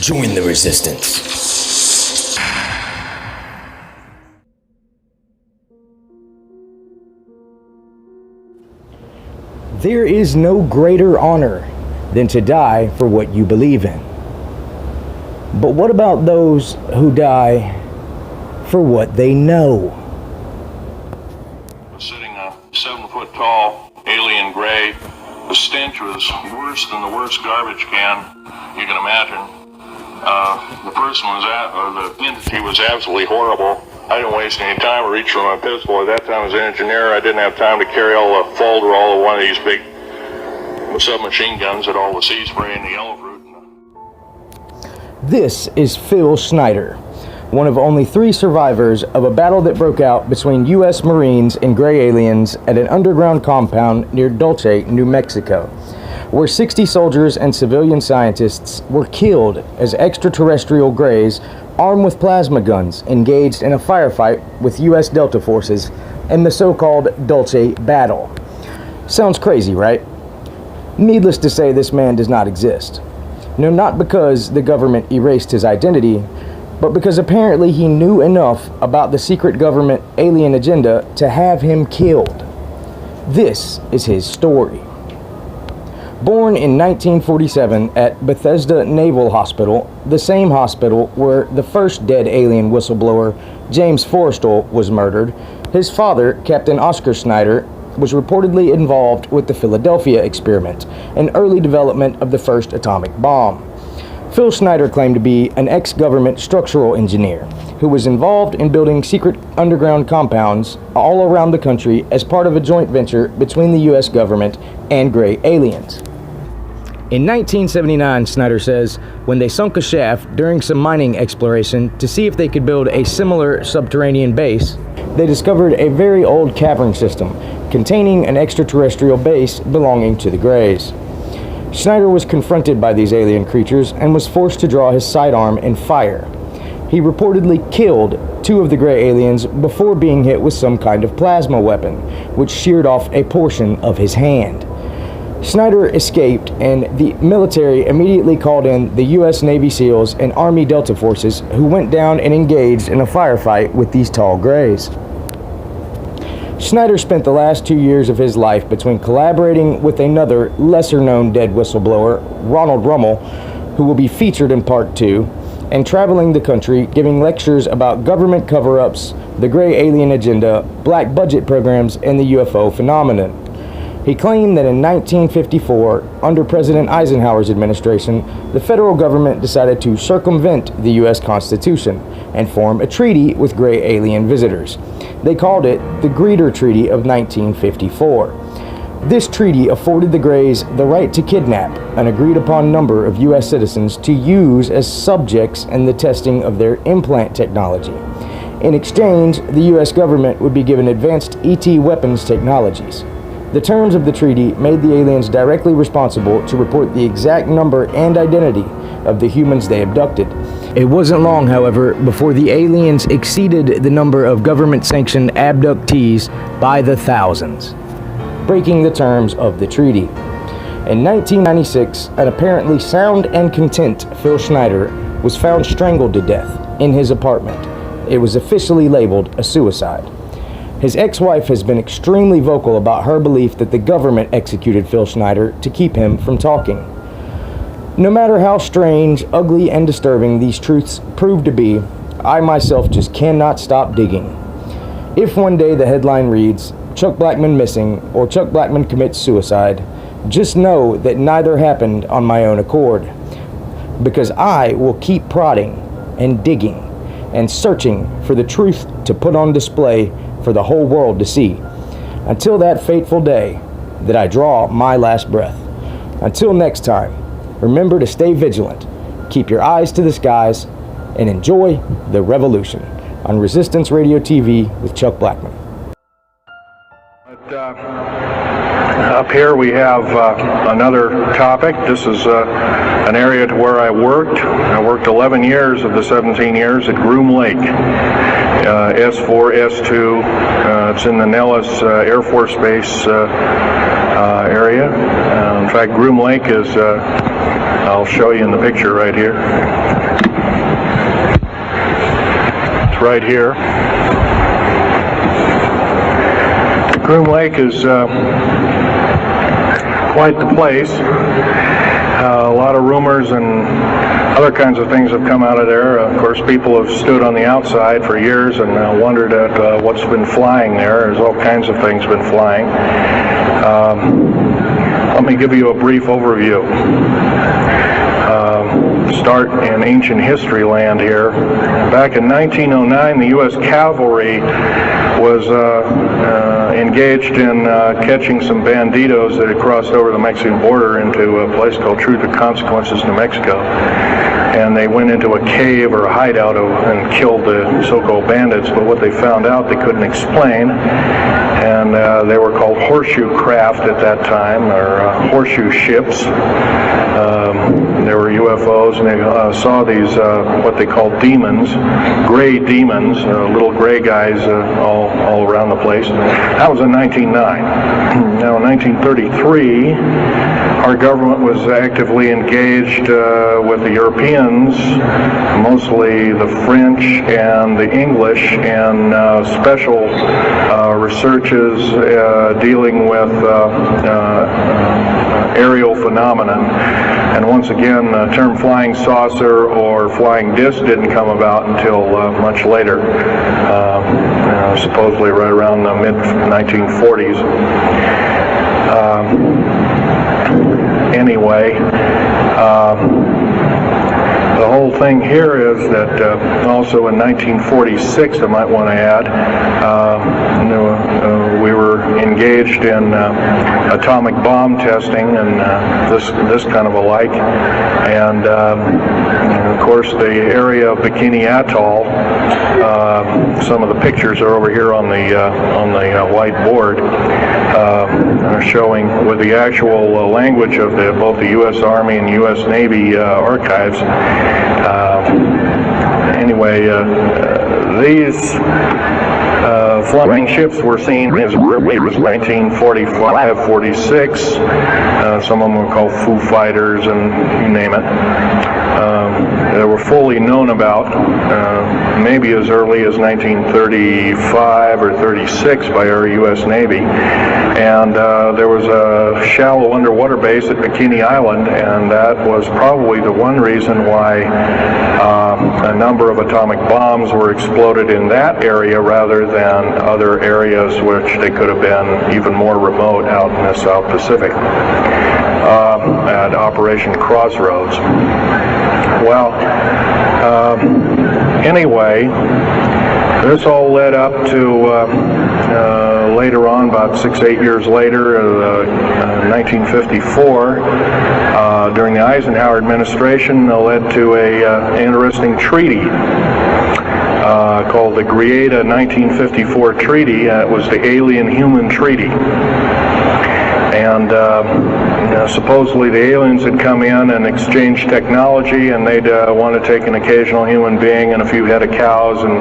Join the resistance. There is no greater honor than to die for what you believe in. But what about those who die for what they know? Sitting a 7-foot-tall alien gray, the stench was worse than the worst garbage can you can imagine. The person the entity was absolutely horrible. I didn't waste any time to reach for my pistol. At that time, as an engineer, I didn't have time to carry all the folderol of one of these big submachine guns that all the sea spray and the yellow fruit. This is Phil Schneider, one of only 3 survivors of a battle that broke out between U.S. Marines and gray aliens at an underground compound near Dulce, New Mexico, where 60 soldiers and civilian scientists were killed as extraterrestrial grays armed with plasma guns engaged in a firefight with U.S. Delta forces in the so-called Dulce battle. Sounds crazy, right? Needless to say, this man does not exist. No, not because the government erased his identity, but because apparently he knew enough about the secret government alien agenda to have him killed. This is his story. Born in 1947 at Bethesda Naval Hospital, the same hospital where the first dead alien whistleblower, James Forrestal, was murdered, his father, Captain Oscar Schneider, was reportedly involved with the Philadelphia experiment, an early development of the first atomic bomb. Phil Schneider claimed to be an ex-government structural engineer who was involved in building secret underground compounds all around the country as part of a joint venture between the U.S. government and gray aliens. In 1979, Schneider says, when they sunk a shaft during some mining exploration to see if they could build a similar subterranean base, they discovered a very old cavern system containing an extraterrestrial base belonging to the Greys. Schneider was confronted by these alien creatures and was forced to draw his sidearm and fire. He reportedly killed 2 of the gray aliens before being hit with some kind of plasma weapon, which sheared off a portion of his hand. Schneider escaped, and the military immediately called in the U.S. Navy SEALs and Army Delta forces, who went down and engaged in a firefight with these tall grays. Schneider spent the last 2 years of his life between collaborating with another lesser-known dead whistleblower, Ronald Rummels, who will be featured in Part 2, and traveling the country giving lectures about government cover-ups, the gray alien agenda, black budget programs, and the UFO phenomenon. He claimed that in 1954, under President Eisenhower's administration, the federal government decided to circumvent the U.S. Constitution and form a treaty with gray alien visitors. They called it the Greada Treaty of 1954. This treaty afforded the Greys the right to kidnap an agreed-upon number of U.S. citizens to use as subjects in the testing of their implant technology. In exchange, the U.S. government would be given advanced ET weapons technologies. The terms of the treaty made the aliens directly responsible to report the exact number and identity of the humans they abducted. It wasn't long, however, before the aliens exceeded the number of government-sanctioned abductees by the thousands, breaking the terms of the treaty. In 1996, an apparently sound and content Phil Schneider was found strangled to death in his apartment. It was officially labeled a suicide. His ex-wife has been extremely vocal about her belief that the government executed Phil Schneider to keep him from talking. No matter how strange, ugly, and disturbing these truths prove to be, I myself just cannot stop digging. If one day the headline reads, Chuck Blackman missing, or Chuck Blackman commits suicide, just know that neither happened on my own accord. Because I will keep prodding and digging and searching for the truth to put on display for the whole world to see, until that fateful day that I draw my last breath. Until next time, remember to stay vigilant, keep your eyes to the skies, and enjoy the revolution on Resistance Radio TV with Chuck Blackman. Up here we have another topic. This is an area to where I worked. I worked 11 years of the 17 years at Groom Lake. S4, S2. It's in the Nellis Air Force Base area. In fact, Groom Lake is, I'll show you in the picture right here. It's right here. Groom Lake is quite the place. A lot of rumors and other kinds of things have come out of there. Of course, people have stood on the outside for years and wondered at what's been flying there. There's all kinds of things been flying. Let me give you a brief overview. Start in ancient history land here. Back in 1909, the U.S. cavalry was engaged in catching some banditos that had crossed over the Mexican border into a place called Truth or Consequences, New Mexico. And they went into a cave or a hideout and killed the so-called bandits, but what they found out they couldn't explain, and they were called horseshoe craft at that time, or horseshoe ships. There were UFOs, and they saw these, what they called demons, gray demons, little gray guys all around the place. That was in 1909. Now in 1933, our government was actively engaged with the Europeans, mostly the French and the English, in special researches dealing with aerial phenomenon. And once again, the term flying saucer or flying disc didn't come about until much later, supposedly right around the mid-1940s. Anyway, the whole thing here is that also in 1946, I might want to add, we were engaged in atomic bomb testing and this kind of a like, and of course the area of Bikini Atoll. Some of the pictures are over here on the white board, showing with the actual language of both the U.S. Army and U.S. Navy archives. Anyway, these flying ships were seen as early as 1945, 46. Some of them were called Foo Fighters, and you name it. They were fully known about maybe as early as 1935 or 36 by our U.S. Navy. And there was a shallow underwater base at Bikini Island, and that was probably the one reason why a number of atomic bombs were exploded in that area rather than other areas which they could have been even more remote out in the South Pacific at Operation Crossroads. Well, anyway, this all led up to later on, about 6-8 years later, 1954, during the Eisenhower administration, led to a interesting treaty called the Greada 1954 Treaty. It was the Alien-Human Treaty. And supposedly the aliens had come in and exchanged technology, and they'd want to take an occasional human being and a few head of cows, and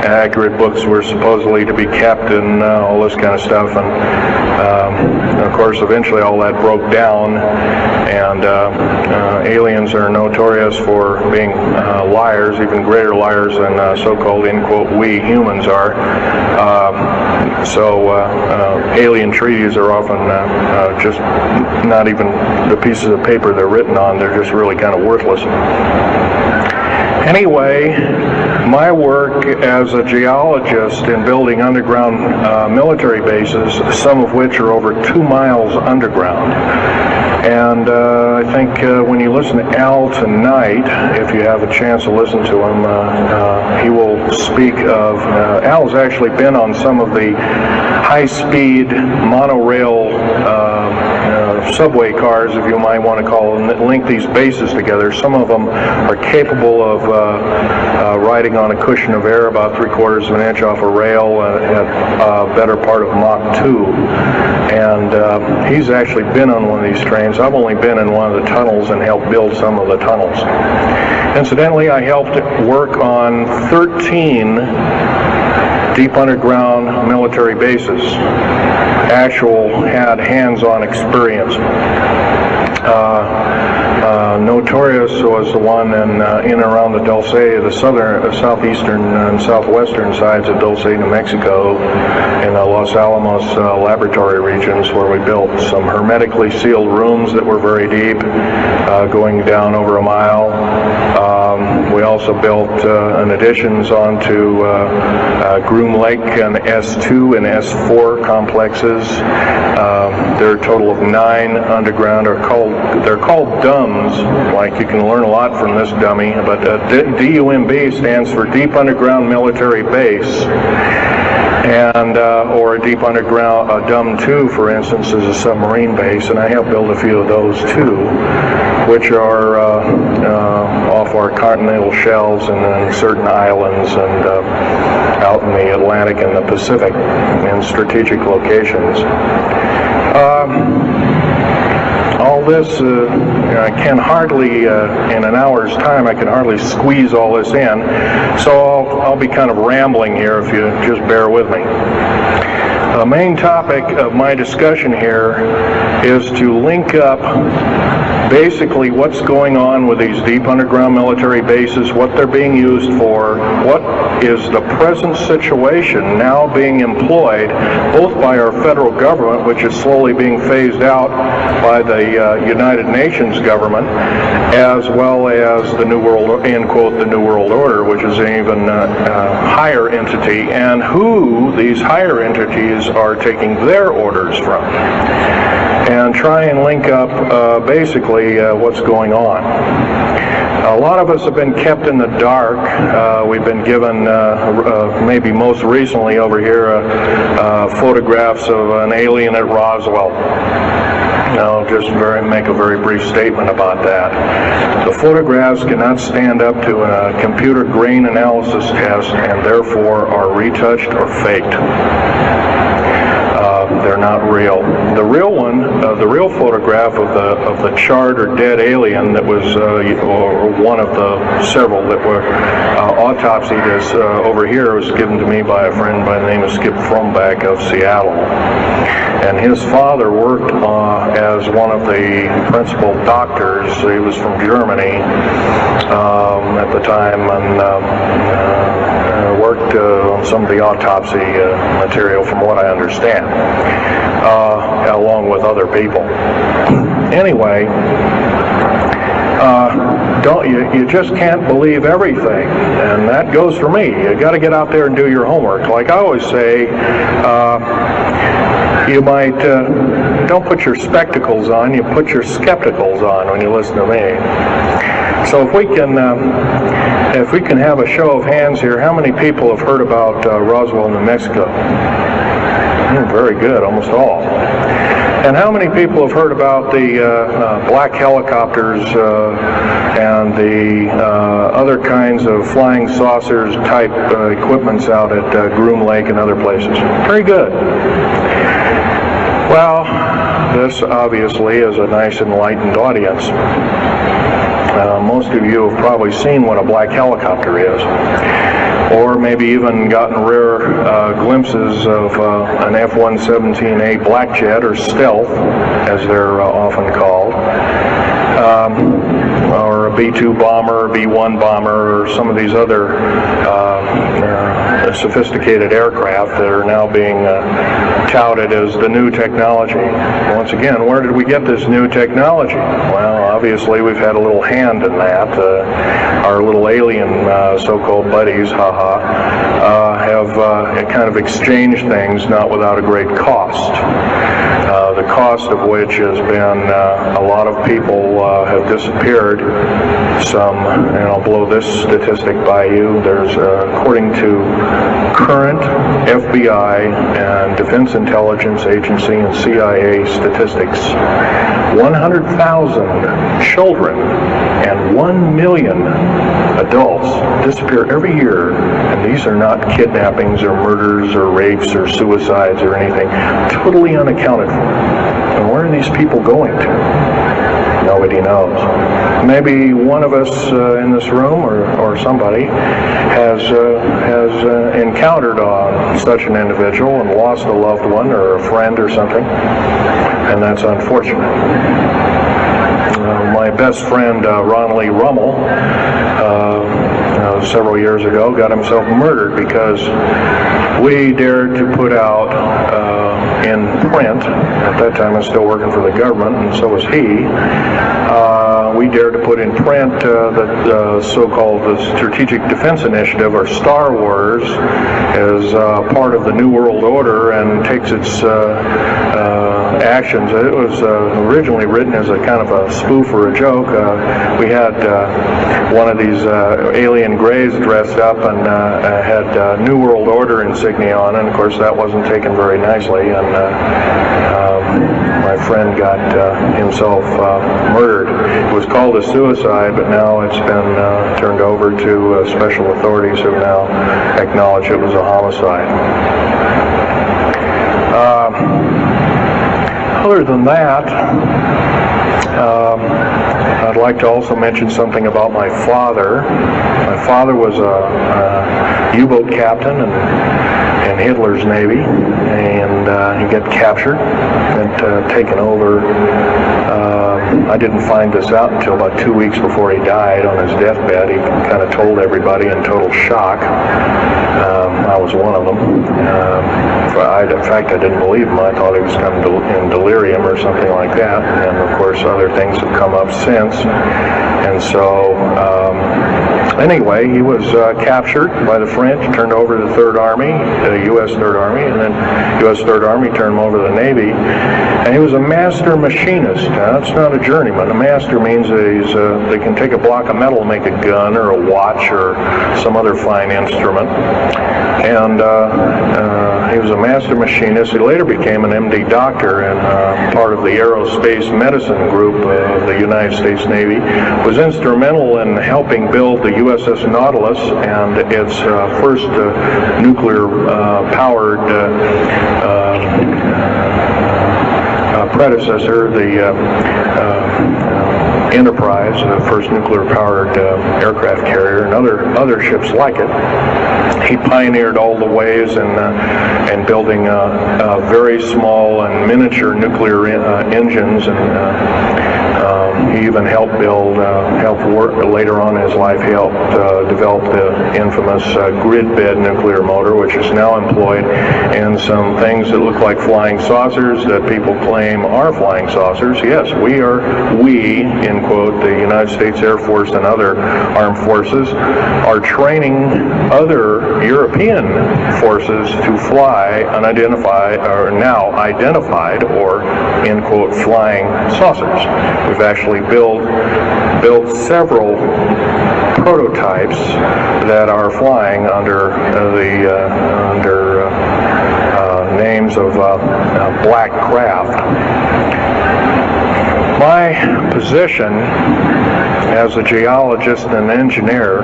accurate books were supposedly to be kept and all this kind of stuff. And of course, eventually all that broke down, and aliens are notorious for being liars, even greater liars than so-called, in quote, we humans are. So alien treaties are often just not even the pieces of paper they're written on, they're just really kind of worthless. Anyway, my work as a geologist in building underground military bases, some of which are over 2 miles underground. And I think when you listen to Al tonight, if you have a chance to listen to him, he will speak of, Al's actually been on some of the high-speed monorail subway cars, if you might want to call them, that link these bases together. Some of them are capable of riding on a cushion of air about 3/4 of an inch off a rail at a better part of Mach 2. And he's actually been on one of these trains. I've only been in one of the tunnels and helped build some of the tunnels. Incidentally, I helped work on 13 deep underground military bases. had hands-on experience. Notorious was the one in and around the Dulce, the southeastern and southwestern sides of Dulce, New Mexico, in the Los Alamos laboratory regions, where we built some hermetically sealed rooms that were very deep, going down over a mile. We also built additions onto Groom Lake and S2 and S4 complexes. There are a total of 9 underground. They're called DUMBs. Like, you can learn a lot from this dummy, but DUMB stands for Deep Underground Military Base. And or a deep underground, DUM-2, for instance, is a submarine base, and I have built a few of those too, which are off our continental shelves and in certain islands and out in the Atlantic and the Pacific in strategic locations. All this, I can hardly, in an hour's time, I can hardly squeeze all this in, so I'll be kind of rambling here if you just bear with me. The main topic of my discussion here is to link up basically what's going on with these deep underground military bases, what they're being used for, what is the present situation now being employed both by our federal government, which is slowly being phased out by the United Nations government, as well as the New World, end quote, the New World Order, which is an even higher entity, and who these higher entities are taking their orders from, and try and link up basically what's going on. A lot of us have been kept in the dark. We've been given, maybe most recently over here, photographs of an alien at Roswell. I'll just make a very brief statement about that. The photographs cannot stand up to a computer grain analysis test, and therefore are retouched or faked. They're not real. The real one, the real photograph of the charred or dead alien that was one of the several that were autopsied is over here, was given to me by a friend by the name of Skip Fromback of Seattle. And his father worked as one of the principal doctors. He was from Germany at the time, and worked on some of the autopsy material, from what I understand, along with other people. Anyway, you just can't believe everything, and that goes for me. You got to get out there and do your homework. Like I always say, you might don't put your spectacles on, you put your skepticals on when you listen to me. So if we can have a show of hands here, how many people have heard about Roswell, New Mexico? Very good, almost all. And how many people have heard about the black helicopters and the other kinds of flying saucers type equipments out at Groom Lake and other places? Very good. Well, this obviously is a nice enlightened audience. Most of you have probably seen what a black helicopter is, or maybe even gotten rare glimpses of an F-117A black jet, or stealth, as they're often called, or a B-2 bomber, B-1 bomber, or some of these other sophisticated aircraft that are now being touted as the new technology. Once again, where did we get this new technology? Well, obviously we've had a little hand in that. Our little alien so-called buddies, have kind of exchanged things, not without a great cost. The cost of which has been a lot of people have disappeared. Some, and I'll blow this statistic by you, there's, according to current FBI and Defense Intelligence Agency and CIA statistics, 100,000 children and 1 million adults disappear every year, and these are not kidnappings or murders or rapes or suicides or anything, totally unaccounted for. And where are these people going to? Nobody knows. maybe one of us in this room or somebody has encountered such an individual and lost a loved one or a friend or something, and that's unfortunate. My best friend, Ronald Rummels, several years ago, got himself murdered because we dared to put out in print, at that time I was still working for the government, and so was he, we dared to put in print the so-called the Strategic Defense Initiative, or Star Wars, as part of the New World Order and takes its actions. It was originally written as a kind of a spoof or a joke. We had one of these alien greys dressed up and had New World Order insignia on, and of course that wasn't taken very nicely, and my friend got himself murdered. It was called a suicide, but now it's been turned over to special authorities who now acknowledge it was a homicide. Other than that, I'd like to also mention something about my father. My father was a U-boat captain in Hitler's Navy, and he got captured and taken over. I didn't find this out until about 2 weeks before he died on his deathbed. He kind of told everybody in total shock. I was one of them. In fact, I didn't believe him. I thought he was kind of in delirium or something like that. And of course, other things have come up since. And so, anyway, he was captured by the French, turned over to the Third Army, the U.S. Third Army, and then U.S. Third Army turned him over to the Navy. And he was a master machinist. Now, that's not a journeyman. A master means they can take a block of metal and make a gun or a watch or some other fine instrument. And he was a master machinist. He later became an MD doctor and part of the aerospace medicine group of the United States Navy. Was instrumental in helping build the USS Nautilus and its first nuclear-powered predecessor, the Enterprise, the first nuclear-powered aircraft carrier, and other ships like it. He pioneered all the ways in building very small and miniature nuclear engines, and he even helped later on in his life, he helped develop the infamous grid bed nuclear motor, which is now employed in some things that look like flying saucers that people claim are flying saucers. Yes, we, in quote, the United States Air Force and other armed forces, are training other European forces to fly unidentified, or now identified, or, in quote, flying saucers. We've actually built several prototypes that are flying under names of black craft. My position as a geologist and engineer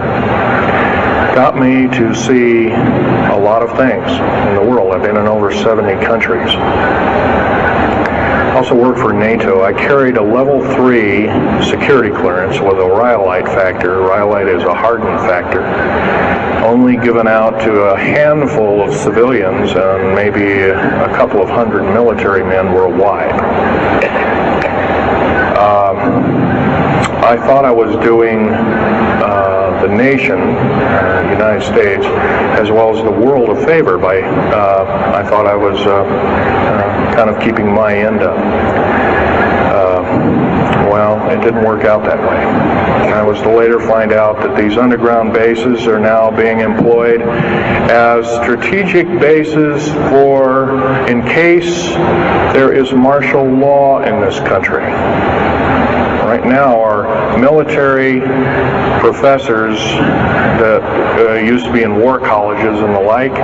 got me to see a lot of things in the world. I've been in over 70 countries. I also worked for NATO. I carried a level 3 security clearance with a rhyolite factor. Rhyolite is a hardened factor, only given out to a handful of civilians and maybe a couple of hundred military men worldwide. I thought I was doing the nation, the United States, as well as the world a favor by, I thought I was kind of keeping my end up. Well, it didn't work out that way. I was to later find out that these underground bases are now being employed as strategic bases in case there is martial law in this country. Right now, our military professors that used to be in war colleges and the like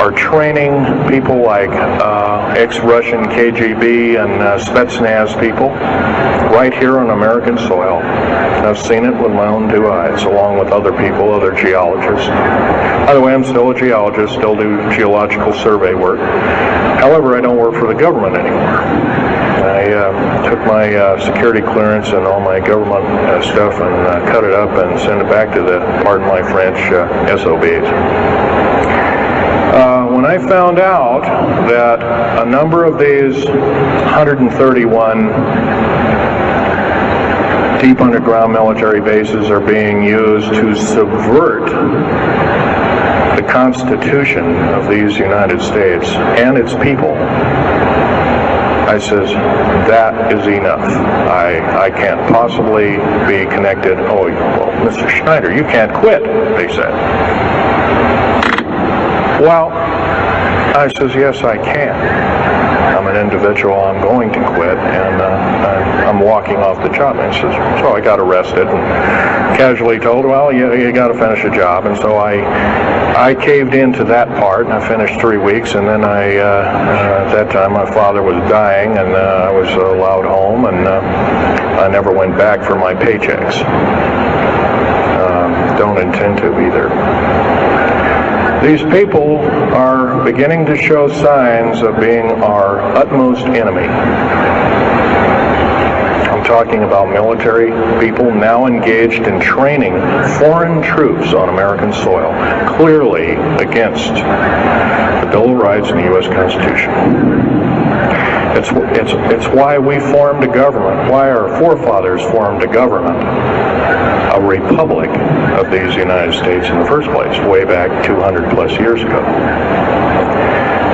are training people like ex-Russian KGB and Spetsnaz people right here on American soil. I've seen it with my own 2 eyes, along with other people, other geologists. By the way, I'm still a geologist, still do geological survey work. However, I don't work for the government anymore. I I took my security clearance and all my government stuff and cut it up and sent it back to the, pardon my French, SOBs. When I found out that a number of these 131 deep underground military bases are being used to subvert the Constitution of these United States and its people, I says, that is enough. I can't possibly be connected. Oh, well, Mr. Schneider, you can't quit, they said. Well, I says, yes, I can. I'm an individual, I'm going to quit, and I'm walking off the job. And he says, so I got arrested and casually told, well, you got to finish a job. And so I caved into that part, and I finished 3 weeks, and then at that time my father was dying, and I was allowed home, and I never went back for my paychecks. Don't intend to either. These people are beginning to show signs of being our utmost enemy. I'm talking about military people now engaged in training foreign troops on American soil, clearly against the Bill of Rights and the U.S. Constitution. It's why we formed a government, why our forefathers formed a government, a republic of these United States in the first place, way back 200 plus years ago.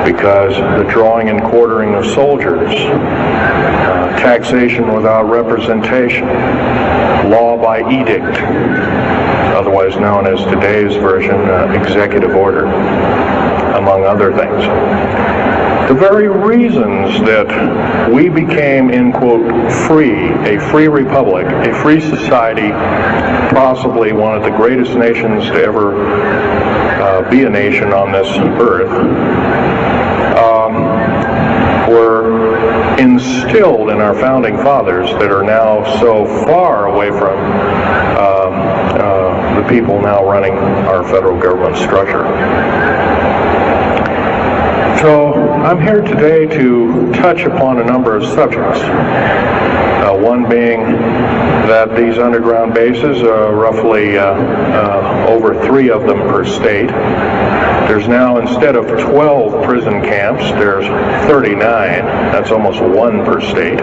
Because the drawing and quartering of soldiers, taxation without representation, law by edict, otherwise known as today's version, executive order, among other things. The very reasons that we became, in quote, free, a free republic, a free society, possibly one of the greatest nations to ever be a nation on this earth, were instilled in our founding fathers that are now so far away from the people now running our federal government structure. So I'm here today to touch upon a number of subjects. One being that these underground bases, roughly over 3 of them per state. There's now, instead of 12 prison camps, there's 39. That's almost 1 per state.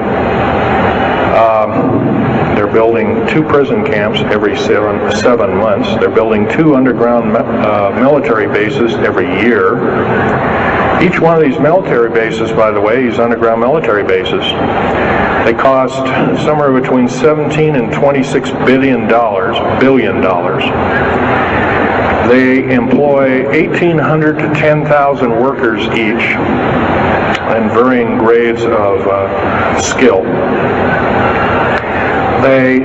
They're building 2 prison camps every 7 months. They're building 2 underground military bases every year. Each one of these military bases, by the way, these underground military bases, they cost somewhere between $17 and $26 billion. They employ 1,800 to 10,000 workers each in varying grades of skill. They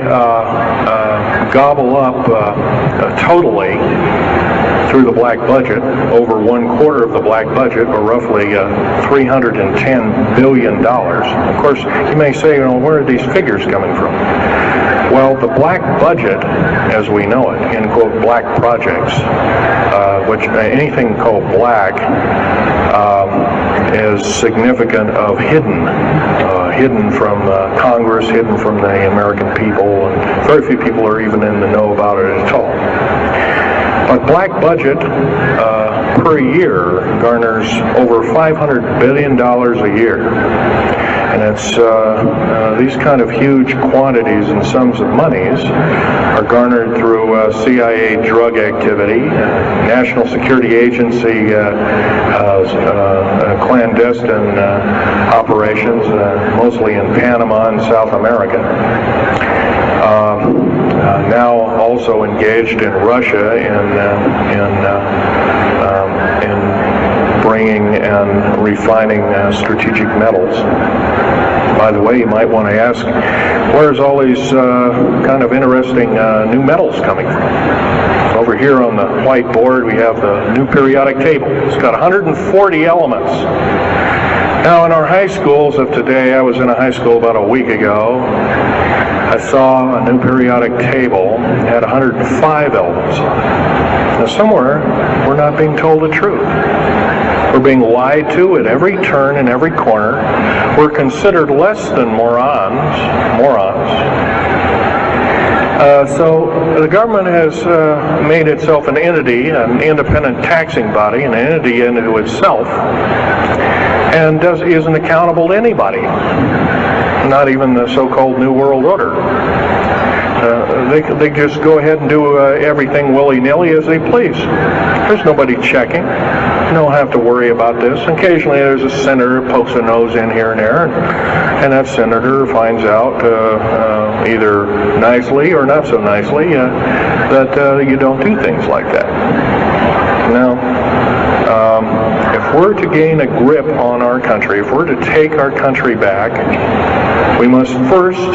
gobble up totally through the black budget, over 1/4 of the black budget, or roughly $310 billion. Of course, you may say, where are these figures coming from? Well, the black budget, as we know it, in quote, black projects, which anything called black is significant of hidden from Congress, hidden from the American people, and very few people are even in the know about it at all. But black budget per year garners over $500 billion a year. And it's these kind of huge quantities and sums of monies are garnered through CIA drug activity, National Security Agency clandestine operations, mostly in Panama and South America. Now also engaged in Russia in bringing and refining strategic metals. By the way, you might want to ask, where's all these kind of interesting new metals coming from? Over here on the whiteboard, we have the new periodic table. It's got 140 elements. Now, in our high schools of today, I was in a high school about a week ago. I saw a new periodic table had 105 elements on it. Now, somewhere, we're not being told the truth. We're being lied to at every turn and every corner. We're considered less than morons. So the government has made itself an entity, an independent taxing body, an entity into itself, and isn't accountable to anybody, not even the so-called New World Order. They just go ahead and do everything willy-nilly as they please. There's nobody checking. You don't have to worry about this. Occasionally there's a senator who pokes a nose in here and there, and that senator finds out either nicely or not so nicely that you don't do things like that. Now, if we're to gain a grip on our country, if we're to take our country back, we must first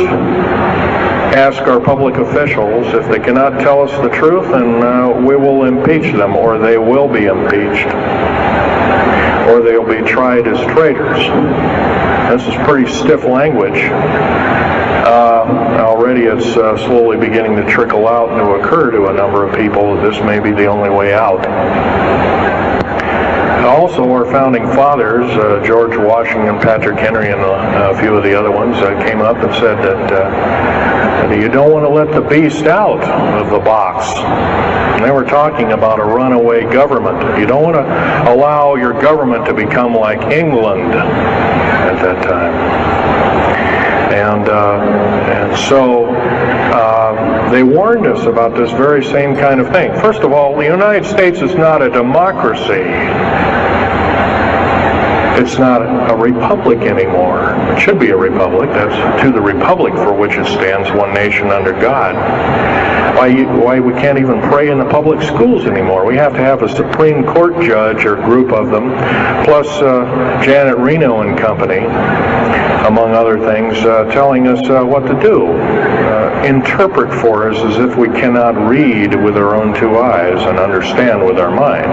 ask our public officials. If they cannot tell us the truth, then we will impeach them, or they will be impeached, or they'll be tried as traitors. This is pretty stiff language. Already it's slowly beginning to trickle out and to occur to a number of people that this may be the only way out. Also, our founding fathers, George Washington, Patrick Henry, and a few of the other ones, came up and said that you don't want to let the beast out of the box. And they were talking about a runaway government. You don't want to allow your government to become like England at that time. And so they warned us about this very same kind of thing. First of all, the United States is not a democracy. It's not a republic anymore. It should be a republic. That's to the republic for which it stands, one nation under God. Why we can't even pray in the public schools anymore. We have to have a Supreme Court judge or group of them, plus Janet Reno and company, among other things, telling us what to do. Interpret for us as if we cannot read with our own two eyes and understand with our mind.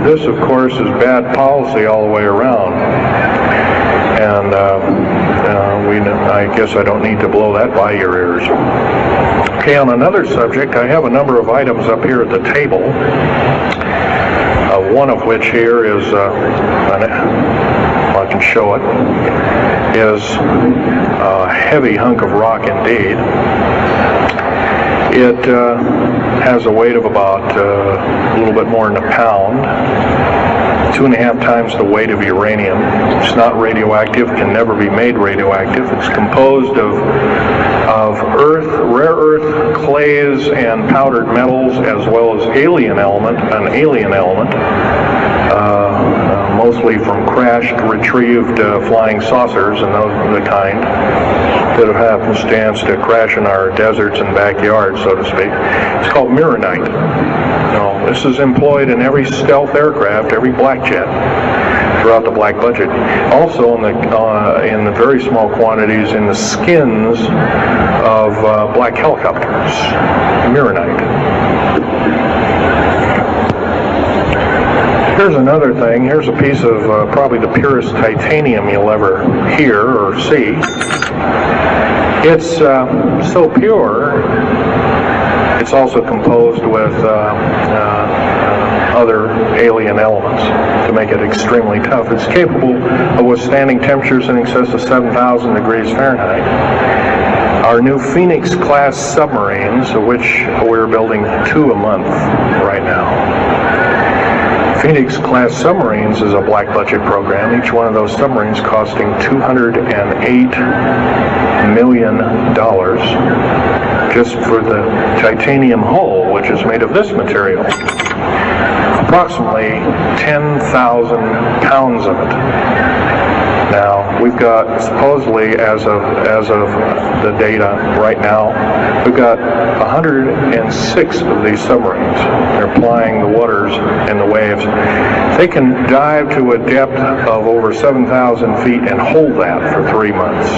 This, of course, is bad policy all the way around, and I guess I don't need to blow that by your ears. Okay, on another subject, I have a number of items up here at the table, one of which here is, I can show it, is a heavy hunk of rock indeed. It has a weight of about a little bit more than a pound, 2.5 times the weight of uranium. It's not radioactive, can never be made radioactive. It's composed of earth, rare earth, clays, and powdered metals, as well as an alien element, mostly from crashed, retrieved flying saucers and those of the kind that have happenstance to crash in our deserts and backyards, so to speak. It's called Mironite. Now, this is employed in every stealth aircraft, every black jet throughout the black budget. Also in the very small quantities in the skins of black helicopters. Mironite. Here's another thing. Here's a piece of probably the purest titanium you'll ever hear or see. It's so pure, it's also composed with other alien elements to make it extremely tough. It's capable of withstanding temperatures in excess of 7,000 degrees Fahrenheit. Our new Phoenix-class submarines, of which we're building 2 a month right now. Phoenix-class submarines is a black budget program. Each one of those submarines costing $208 million just for the titanium hull, which is made of this material. Approximately 10,000 pounds of it. Now, we've got, supposedly, as of the data right now, we've got 106 of these submarines. They're plying the waters and the waves. They can dive to a depth of over 7,000 feet and hold that for 3 months.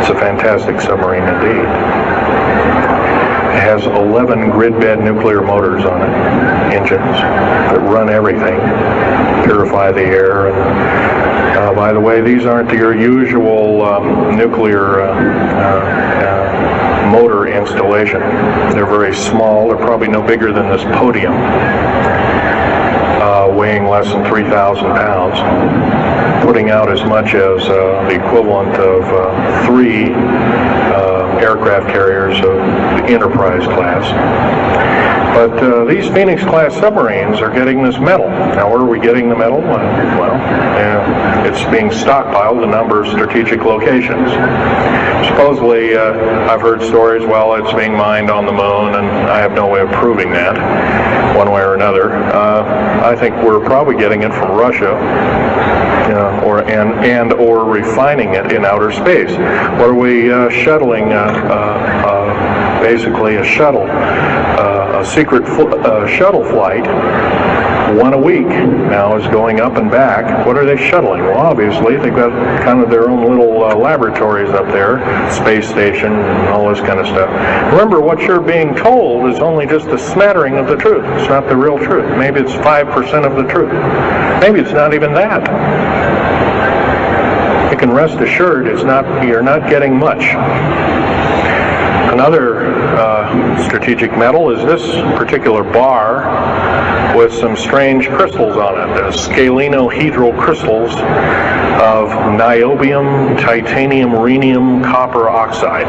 It's a fantastic submarine indeed. It has 11 grid-bed nuclear motors on it, engines that run everything, purify the air. And, by the way, these aren't your usual nuclear motor installation. They're very small. They're probably no bigger than this podium, weighing less than 3,000 pounds, putting out as much as the equivalent of 3 aircraft carriers of the Enterprise class. But these Phoenix-class submarines are getting this metal. Now, where are we getting the metal? Well, it's being stockpiled in a number of strategic locations. Supposedly, I've heard stories, well, it's being mined on the moon, and I have no way of proving that, one way or another. I think we're probably getting it from Russia, or refining it in outer space. What are we shuttling? Basically, a shuttle, a secret shuttle flight. 1 a week now is going up and back. What are they shuttling? Well, obviously, they've got kind of their own little laboratories up there, space station, and all this kind of stuff. Remember, what you're being told is only just a smattering of the truth. It's not the real truth. Maybe it's 5% of the truth. Maybe it's not even that. You can rest assured you're not getting much. Another strategic metal is this particular bar with some strange crystals on it, scalenohedral crystals of niobium, titanium, rhenium, copper oxide.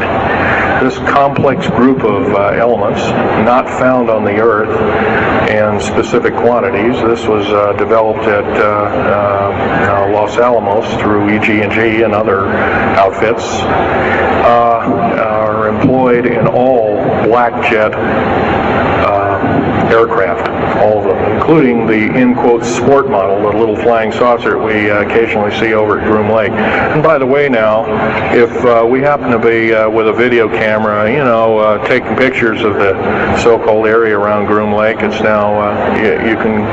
This complex group of elements, not found on the Earth in specific quantities. This was developed at Los Alamos through EG&G and other outfits, are employed in all black jet aircraft, all of them, including the, in quotes, sport model, the little flying saucer we occasionally see over at Groom Lake. And by the way now, if we happen to be with a video camera, taking pictures of the so-called area around Groom Lake, it's now, you can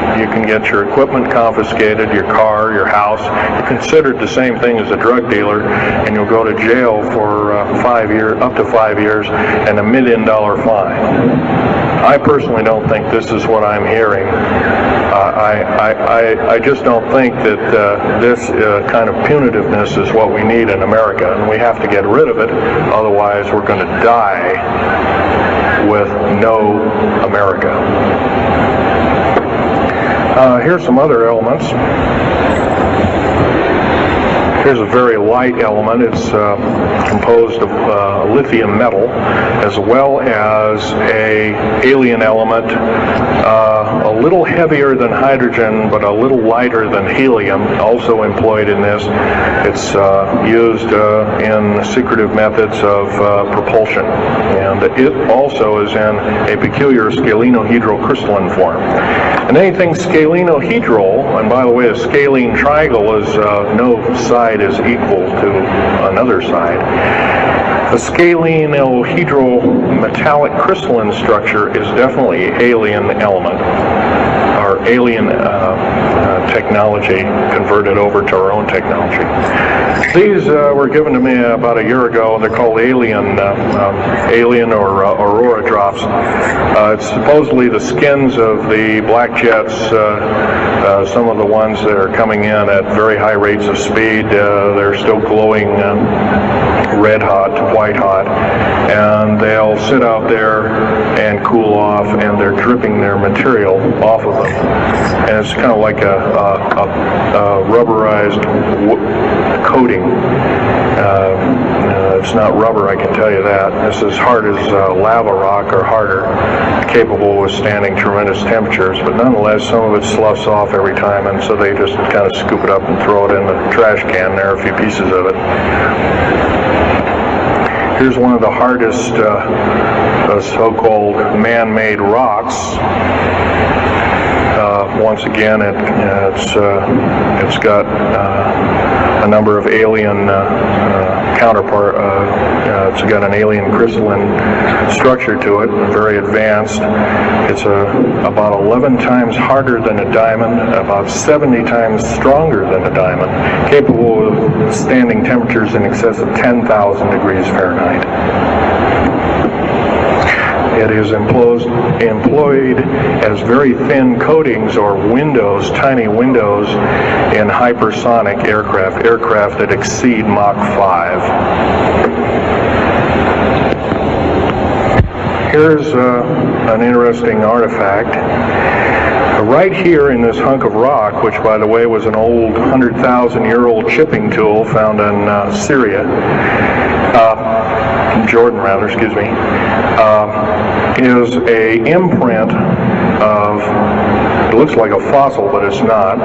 get your equipment confiscated, your car, your house. You're considered the same thing as a drug dealer, and you'll go to jail for 5 years, up to 5 years, and $1 million fine. I personally don't think this is what I'm hearing. I just don't think that this kind of punitiveness is what we need in America, and we have to get rid of it. Otherwise, we're going to die with no America. Here's some other elements. Here's a very light element. It's composed of lithium metal, as well as a alien element, a little heavier than hydrogen, but a little lighter than helium, also employed in this. It's used in secretive methods of propulsion, and it also is in a peculiar scalenohedral crystalline form. And anything scalenohedral, and by the way, a scalene triangle is no side is equal to another side. The scalenohedral metallic crystalline structure is definitely alien element, or alien technology converted over to our own technology. These were given to me about a year ago. They're called alien or aurora drops. It's supposedly the skins of the black jets, some of the ones that are coming in at very high rates of speed. They're still glowing red hot, white hot, and they'll sit out there and cool off, and they're dripping their material off of them. And it's kind of like a rubberized coating. It's not rubber, I can tell you that. It's as hard as lava rock or harder, capable of withstanding tremendous temperatures, but nonetheless, some of it sloughs off every time, and so they just kind of scoop it up and throw it in the trash can. There are a few pieces of it. Here's one of the hardest so-called man-made rocks. Once again, it's got a number of alien counterpart. It's got an alien crystalline structure to it, very advanced. It's about 11 times harder than a diamond, about 70 times stronger than a diamond, capable of standing temperatures in excess of 10,000 degrees Fahrenheit. It is employed as very thin coatings or windows, tiny windows in hypersonic aircraft that exceed Mach 5. here's an interesting artifact. Right here in this hunk of rock, which by the way was an old 100,000-year-old chipping tool found in Jordan rather, excuse me, is a imprint of, it looks like a fossil, but it's not.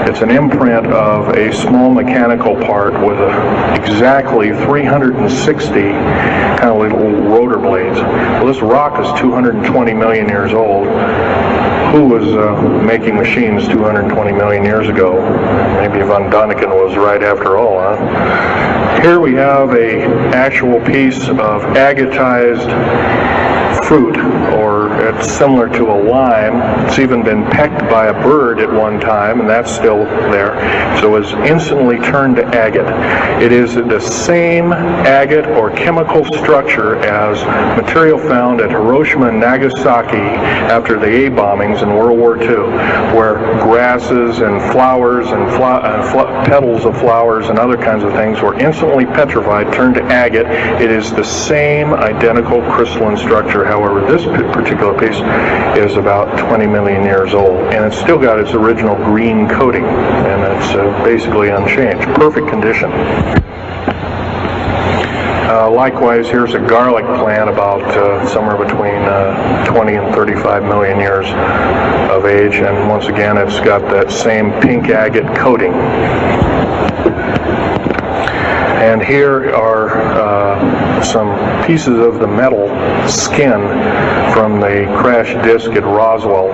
It's an imprint of a small mechanical part with exactly 360 kind of little rotor blades. Well, this rock is 220 million years old. Who was making machines 220 million years ago? Maybe Von Däniken was right after all, huh? Here we have a actual piece of agatized fruit, or it's similar to a lime. It's even been pecked by a bird at one time, and that's still there. So it's instantly turned to agate. It is the same agate or chemical structure as material found at Hiroshima and Nagasaki after the A bombings in World War II, where grasses and flowers and petals of flowers and other kinds of things were instantly petrified, turned to agate. It is the same identical crystalline structure. However, this particular piece is about 20 million years old, and it's still got its original green coating, and it's basically unchanged. Perfect condition. Likewise, here's a garlic plant about somewhere between 20 and 35 million years of age, and once again, it's got that same pink agate coating. And here are some pieces of the metal skin from the crash disk at Roswell.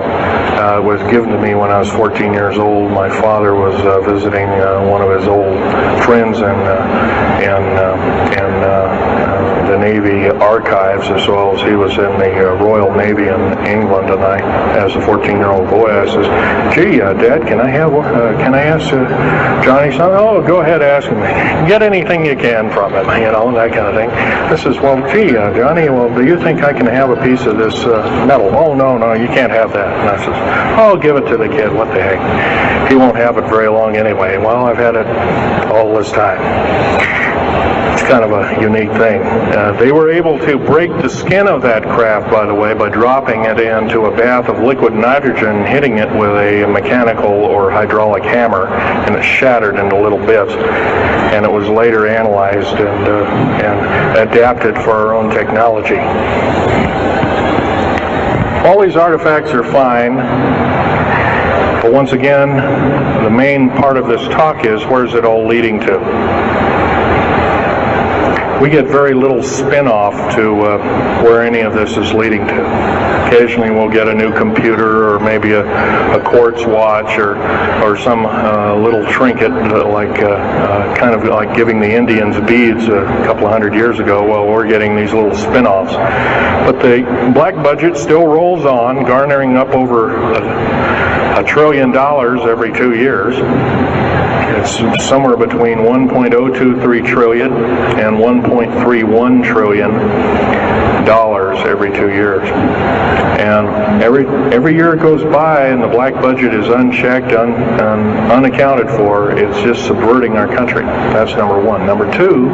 It was given to me when I was 14 years old. My father was visiting one of his old friends in the Navy archives, as well as he was in the Royal Navy in England. And I, as a 14-year-old boy, I says, "Gee, Dad, can I ask Johnny something?" "Oh, go ahead, ask him. Get anything you can from him," you know, that kind of thing. I says, "Well, gee, Johnny, well, do you think I can have a piece of this metal?" "Oh, no, you can't have that." And I says, "Oh, give it to the kid. What the heck? He won't have it very long anyway." Well, I've had it all this time. It's kind of a unique thing. They were able to break the skin of that craft, by the way, by dropping it into a bath of liquid nitrogen, hitting it with a mechanical or hydraulic hammer, and it shattered into little bits. And it was later analyzed and adapted for our own technology. All these artifacts are fine, but once again, the main part of this talk is, where's it all leading to? We get very little spin-off to where any of this is leading to. Occasionally we'll get a new computer, or maybe a quartz watch, or some little trinket, kind of like giving the Indians beads a couple of hundred years ago. Well, we're getting these little spin-offs. But the black budget still rolls on, garnering up over $1 trillion every 2 years. It's somewhere between 1.023 trillion and 1.31 trillion dollars every 2 years. And every year it goes by and the black budget is unchecked, unaccounted for, it's just subverting our country. That's number one. Number two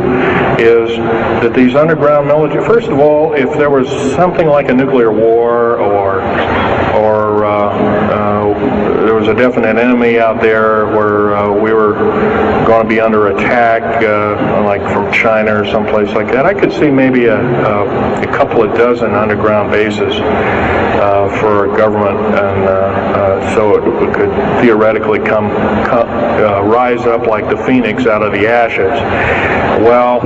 is that these underground military, first of all, if there was something like a nuclear war, or there was a definite enemy out there where we were going to be under attack, like from China or someplace like that, I could see maybe a couple of dozen underground bases for a government, and so it could theoretically rise up like the phoenix out of the ashes. Well,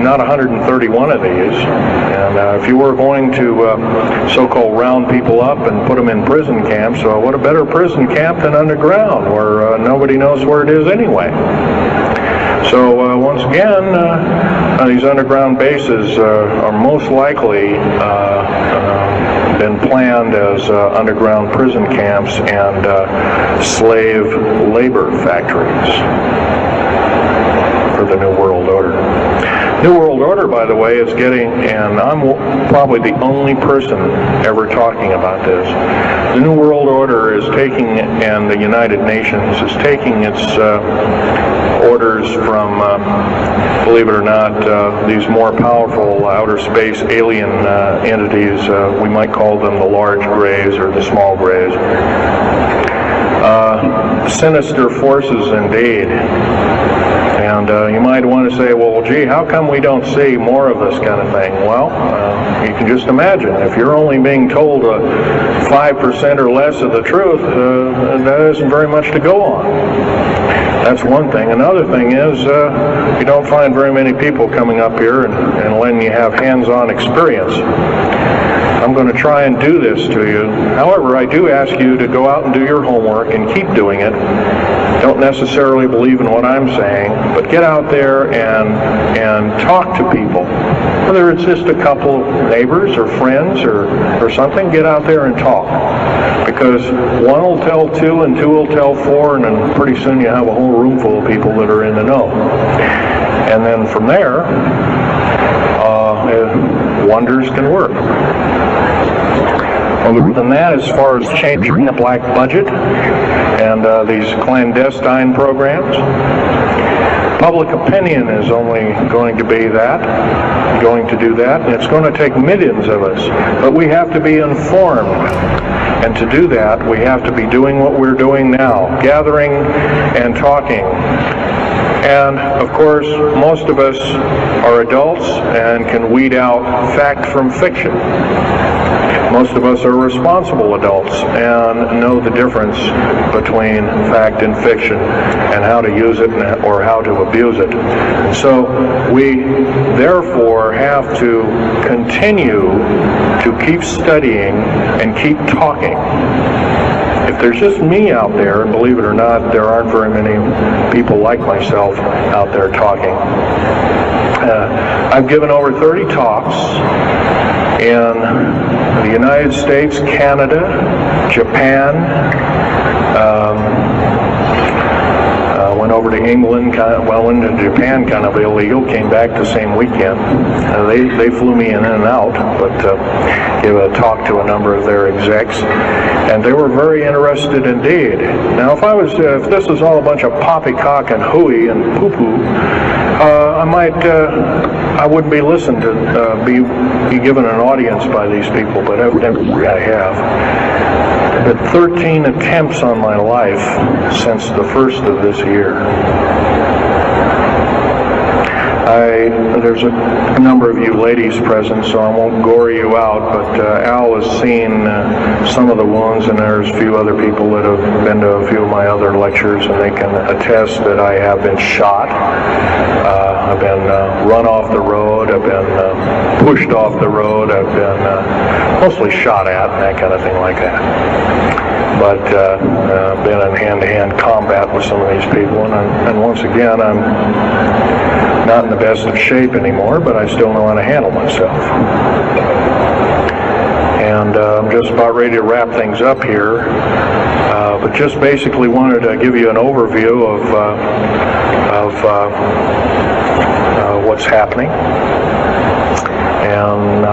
not 131 of these, and if you were going to so-called round people up and put them in prison camps, what a better prison camp than underground, where nobody knows where it is anyway. So once again, these underground bases are most likely been planned as underground prison camps and slave labor factories for for the New World Order. New World Order, by the way, is getting, and I'm probably the only person ever talking about this, the New World Order is taking, and the United Nations is taking its orders from, believe it or not, these more powerful outer space alien entities. We might call them the large grays or the small grays. Sinister forces indeed. And you might want to say, well, gee, how come we don't see more of this kind of thing? Well, you can just imagine. If you're only being told 5% or less of the truth, that isn't very much to go on. That's one thing. Another thing is you don't find very many people coming up here and letting you have hands-on experience. I'm going to try and do this to you. However, I do ask you to go out and do your homework and keep doing it. Don't necessarily believe in what I'm saying, but get out there and talk to people. Whether it's just a couple of neighbors or friends or something, get out there and talk. Because one will tell two and two will tell four, and then pretty soon you have a whole room full of people that are in the know. And then from there, wonders can work. Other than that, as far as changing the black budget and these clandestine programs, public opinion is only going to do that, and it's going to take millions of us. But we have to be informed, and to do that, we have to be doing what we're doing now, gathering and talking. And, of course, most of us are adults and can weed out fact from fiction. Most of us are responsible adults and know the difference between fact and fiction and how to use it or how to abuse it. So we therefore have to continue to keep studying and keep talking. If there's just me out there, and believe it or not, there aren't very many people like myself out there talking. I've given over 30 talks in the United States, Canada, Japan, went over to England, went to Japan kind of illegal, came back the same weekend. They flew me in and out, but gave a talk to a number of their execs, and they were very interested indeed. Now, if this was all a bunch of poppycock and hooey and poo-poo, I wouldn't be listened to, be given an audience by these people, but evidently I have. But 13 attempts on my life since the first of this year. There's a number of you ladies present, so I won't gore you out, but Al has seen some of the wounds, and there's a few other people that have been to a few of my other lectures, and they can attest that I have been shot. I've been run off the road, I've been pushed off the road, I've been mostly shot at and that kind of thing like that. But been in hand-to-hand combat with some of these people, and once again, I'm not in the best of shape anymore, but I still know how to handle myself. And I'm just about ready to wrap things up here, but just basically wanted to give you an overview of what's happening. And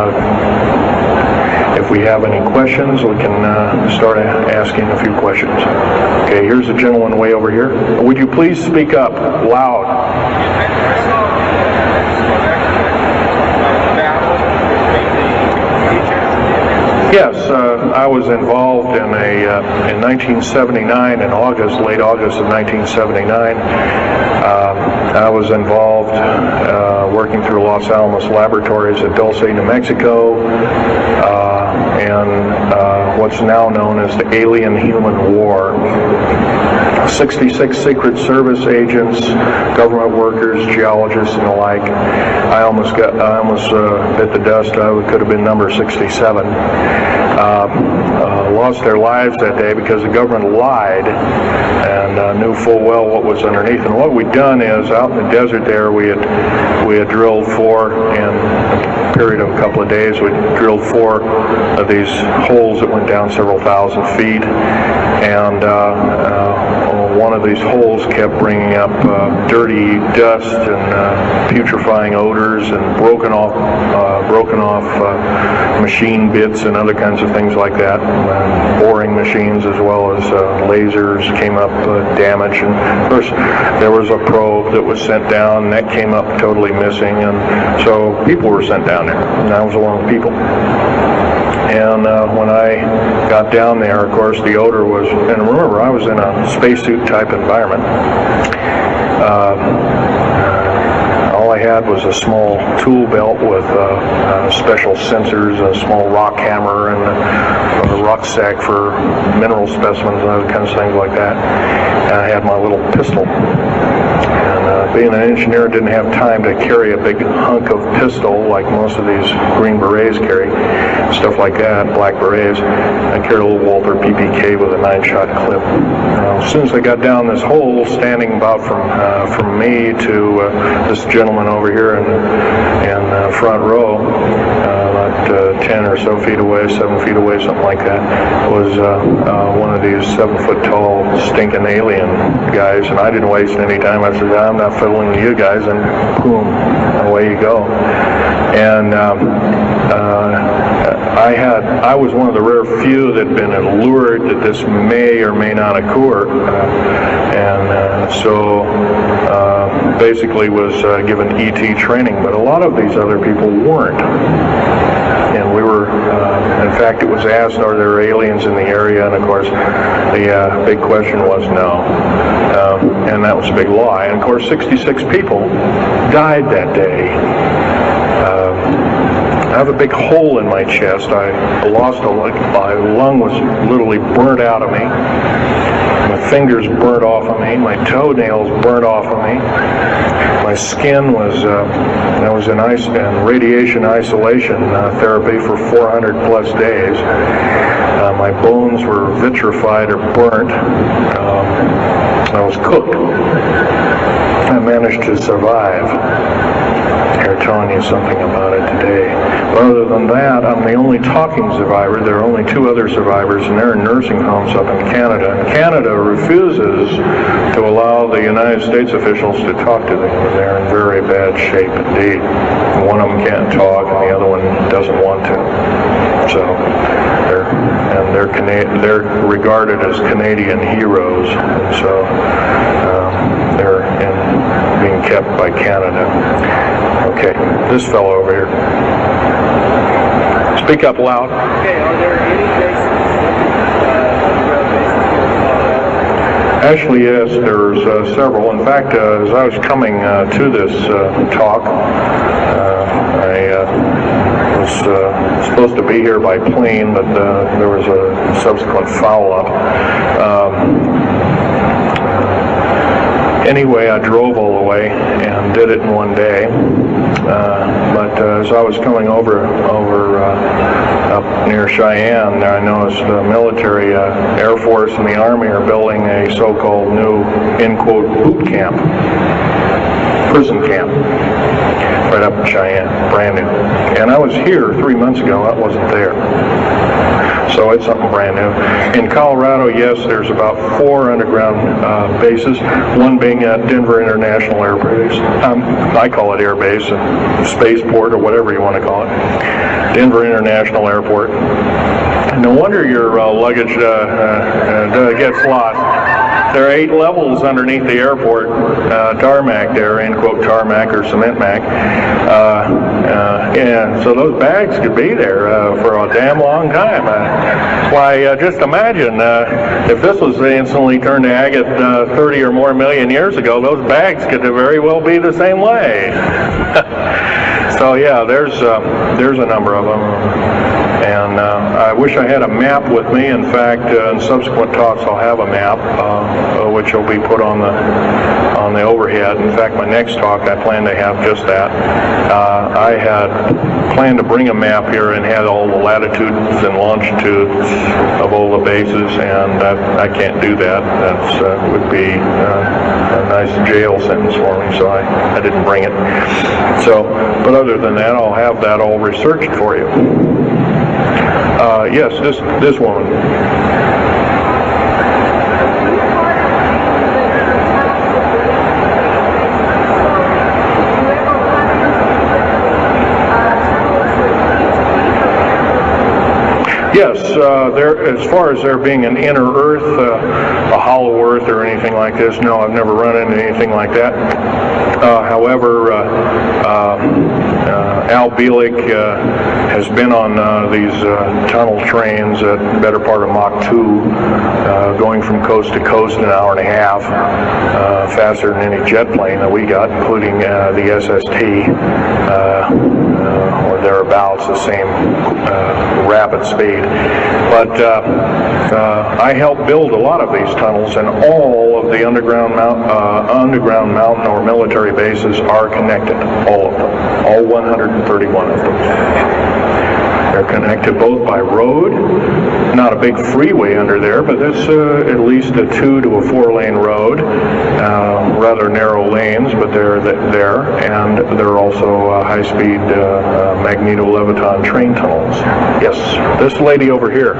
if we have any questions, we can start asking a few questions. Okay, here's a gentleman way over here. Would you please speak up loud? Yes, I was involved in in 1979, in August, late August of 1979. I was involved working through Los Alamos Laboratories at Dulce, New Mexico, and what's now known as the Alien-Human War. 66 Secret Service agents, government workers, geologists, and the like. I almost bit the dust. I could have been number 67. Lost their lives that day because the government lied and knew full well what was underneath. And what we'd done is, out in the desert there, we had drilled in a period of a couple of days. We drilled 4 of these holes that went down several thousand feet, and one of these holes kept bringing up dirty dust and putrefying odors and broken off machine bits and other kinds of things like that. Boring machines as well as lasers came up damaged. And of course, there was a probe that was sent down, and that came up totally missing. And so people were sent down there, and I was one of the people. And when I got down there, of course, the odor was, and remember, I was in a spacesuit type environment. All I had was a small tool belt with special sensors, a small rock hammer, and a rucksack for mineral specimens and other kinds of things like that. And I had my little pistol. And being an engineer, didn't have time to carry a big hunk of pistol like most of these Green Berets carry, stuff like that, black berets. I carried a little Walther PPK with a 9-shot clip. As soon as I got down this hole, standing about from me to this gentleman over here in front row, about 10 or so feet away, 7 feet away, something like that, was one of these 7-foot-tall stinking alien guys, and I didn't waste any time. I said, I'm not fiddling with you guys, and boom, away you go. And I was one of the rare few that had been allured that this may or may not occur, and so basically was given ET training, but a lot of these other people weren't. And we were, in fact, it was asked, are there aliens in the area? And of course, the big question was no. And that was a big lie. And of course, 66 people died that day. I have a big hole in my chest. I lost a lung. My lung was literally burnt out of me. My fingers burnt off of me. My toenails burnt off of me. My skin was, I was in radiation isolation therapy for 400 plus days. My bones were vitrified or burnt. I was cooked. I managed to survive. They're telling you something about it today. But other than that, I'm the only talking survivor. There are only 2 other survivors, and they're in nursing homes up in Canada. And Canada refuses to allow the United States officials to talk to them. They're in very bad shape indeed. One of them can't talk, and the other one doesn't want to. So they're regarded as Canadian heroes, and so they're being kept by Canada. Okay, this fellow over here. Speak up loud. Okay, are there any bases? Actually, yes, there's several. In fact, as I was coming to this talk, I was supposed to be here by plane, but there was a subsequent foul-up. Anyway, I drove all the way and did it in one day. But as I was coming over up near Cheyenne, I noticed the military, Air Force, and the Army are building a so-called new, in quote, boot camp, prison camp, right up in Cheyenne, brand new. And I was here 3 months ago. I wasn't there. So it's something brand new. In Colorado, yes, there's about 4 underground bases, one being at Denver International Air Base. I call it Air Base, Spaceport, or whatever you want to call it. Denver International Airport. No wonder your luggage gets lost. There are 8 levels underneath the airport, tarmac there, end quote, tarmac or cement mac. Yeah, so those bags could be there for a damn long time. Why, just imagine if this was instantly turned to agate 30 or more million years ago, those bags could very well be the same way. So yeah, there's a number of them. And I wish I had a map with me. In fact, in subsequent talks, I'll have a map, which will be put on the overhead. In fact, my next talk, I plan to have just that. I had planned to bring a map here and had all the latitudes and longitudes of all the bases, and I can't do that. That would be a nice jail sentence for me, so I didn't bring it. So, but other than that, I'll have that all researched for you. Yes, this woman. Yes, as far as there being an inner Earth, a hollow Earth or anything like this, no, I've never run into anything like that. However, Al Bielek has been on these tunnel trains at the better part of Mach 2, going from coast to coast in an hour and a half, faster than any jet plane that we got, including the SST, or thereabouts, the same rapid speed. But I helped build a lot of these tunnels, and all of the underground mountain or military bases are connected, all of them, all 131 of them. They're connected both by road, not a big freeway under there, but it's at least a 2 to a 4 lane road, rather narrow lanes, but they're there, and they're also high-speed magneto-leviton train tunnels. Yes, this lady over here.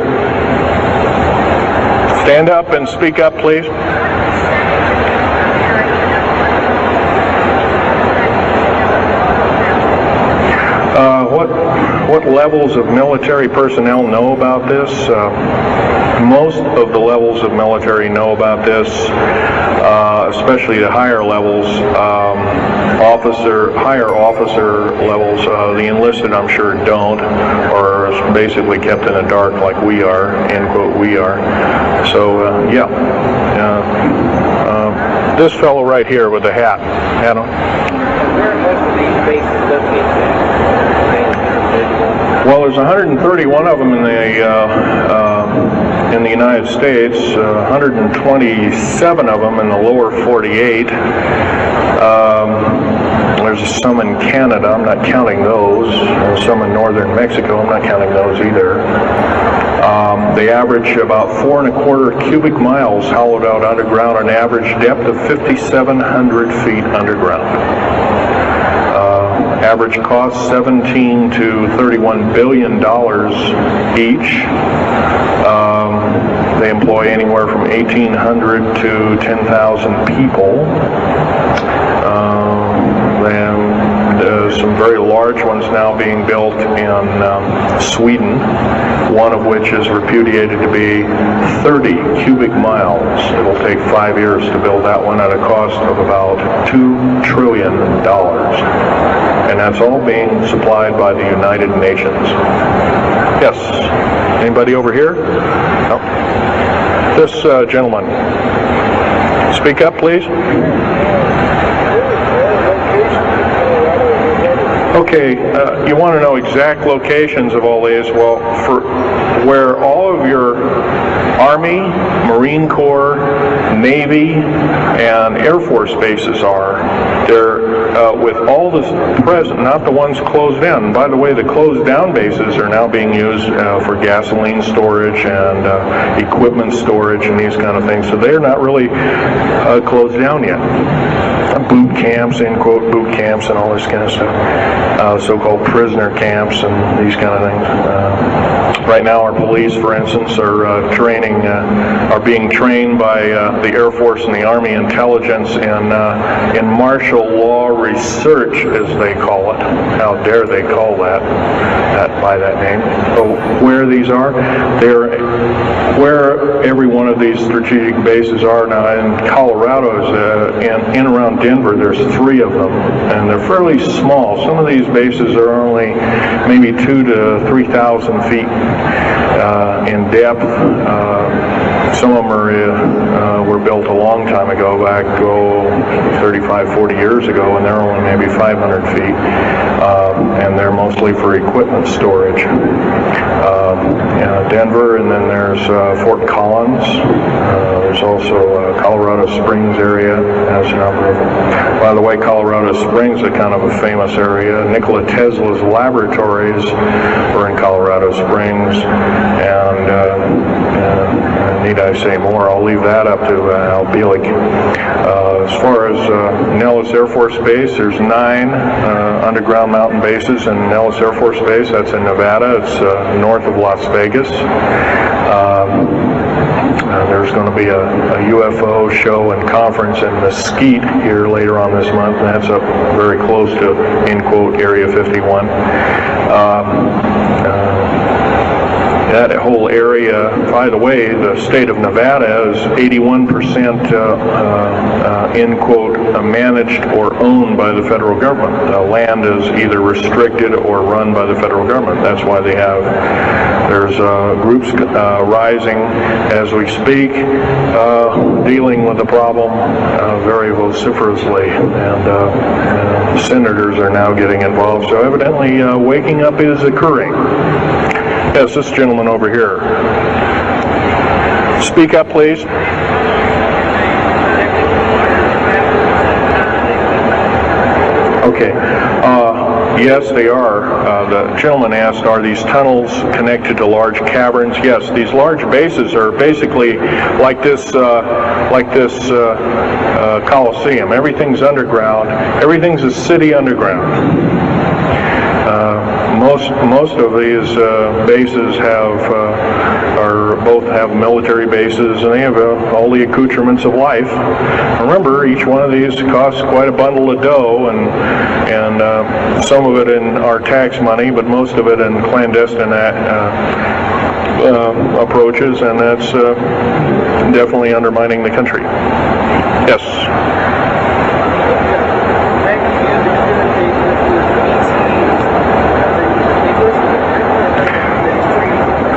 Stand up and speak up, please. What levels of military personnel know about this? Most of the levels of military know about this, especially the higher levels, higher officer levels. The enlisted, I'm sure, don't, or are basically kept in the dark like we are, end quote, we are. So, yeah. This fellow right here with the hat, Adam. Where are most of these bases located? Well, there's 131 of them in the United States, 127 of them in the lower 48. There's some in Canada, I'm not counting those. There's some in northern Mexico, I'm not counting those either. They average about 4¼ cubic miles hollowed out underground, an average depth of 5,700 feet underground. Average cost $17 to $31 billion each. They employ anywhere from 1,800 to 10,000 people. Some very large ones now being built in Sweden, one of which is repudiated to be 30 cubic miles. It will take 5 years to build that one at a cost of about $2 trillion. And that's all being supplied by the United Nations. Yes. Anybody over here? No. This gentleman. Speak up, please. Okay, you want to know exact locations of all these? Well, for where all of your Army, Marine Corps, Navy, and Air Force bases are, they're with all the present, not the ones closed down. By the way, the closed down bases are now being used for gasoline storage and equipment storage and these kind of things. So they're not really closed down yet. Boot camps, end quote, boot camps and all this kind of stuff. So-called prisoner camps and these kind of things. Right now our police, for instance, are are being trained by the Air Force and the Army intelligence in martial law research, as they call it. How dare they call that by that name. So where these are, where every one of these strategic bases are now. In Colorado, in around Denver, there's 3 of them, and they're fairly small. Some of these bases are only maybe 2,000 to 3,000 feet in depth. Some of them were built a long time ago, back 35, 40 years ago, and they're only maybe 500 feet, and they're mostly for equipment storage. Denver, and then there's Fort Collins. There's also Colorado Springs area has a number of them. By the way, Colorado Springs is kind of a famous area. Nikola Tesla's laboratories were in Colorado Springs, and need I say more? I'll leave that up to Al Bielek. As far as Nellis Air Force Base, there's 9 underground mountain bases in Nellis Air Force Base. That's in Nevada. It's north of Las Vegas. There's going to be a UFO show and conference in Mesquite here later on this month, and that's up very close to, end quote, Area 51. that whole area, by the way, the state of Nevada is 81% in quote managed or owned by the federal government. Land is either restricted or run by the federal government. That's why there's groups rising as we speak, dealing with the problem very vociferously, and senators are now getting involved. So evidently waking up is occurring. Yes, this gentleman over here. Speak up, please. Okay. Yes, they are. The gentleman asked, are these tunnels connected to large caverns? Yes, these large bases are basically like this Coliseum. Everything's underground. Everything's a city underground. Most of these bases both have military bases, and they have all the accoutrements of life. Remember, each one of these costs quite a bundle of dough, and some of it in our tax money, but most of it in clandestine approaches, and that's definitely undermining the country. Yes.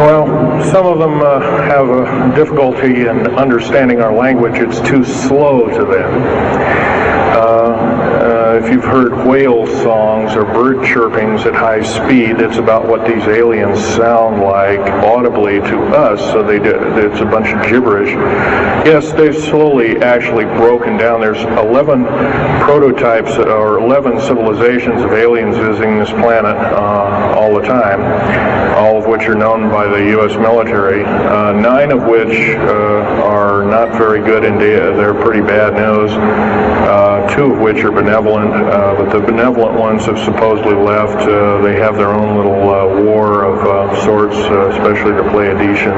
Well, some of them have a difficulty in understanding our language. It's too slow to them. If you've heard whale songs or bird chirpings at high speed, it's about what these aliens sound like audibly to us, so it's a bunch of gibberish. Yes, they've slowly actually broken down. There's 11 prototypes or 11 civilizations of aliens visiting this planet all the time, all of which are known by the U.S. military, 9 of which are not very good in data. They're pretty bad news. 2 of which are benevolent, but the benevolent ones have supposedly left. They have their own little war of sorts, especially the Pleiadian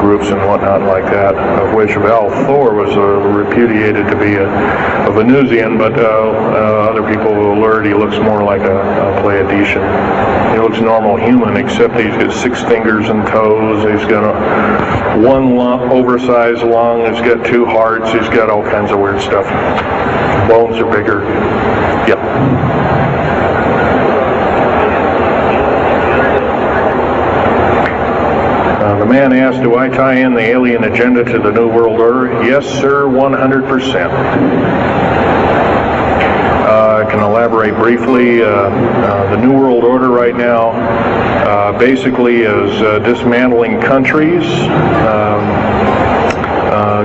groups and whatnot like that, of which Val Thor was repudiated to be a Venusian, but other people will alert he looks more like a Pleiadian. He looks normal human, except he's got 6 fingers and toes. He's got one oversized lung. He's got 2 hearts. He's got all kinds of weird stuff. Bones are bigger. Yep. The man asked, do I tie in the alien agenda to the New World Order? Yes, sir, 100%. I can elaborate briefly. The New World Order right now basically is dismantling countries,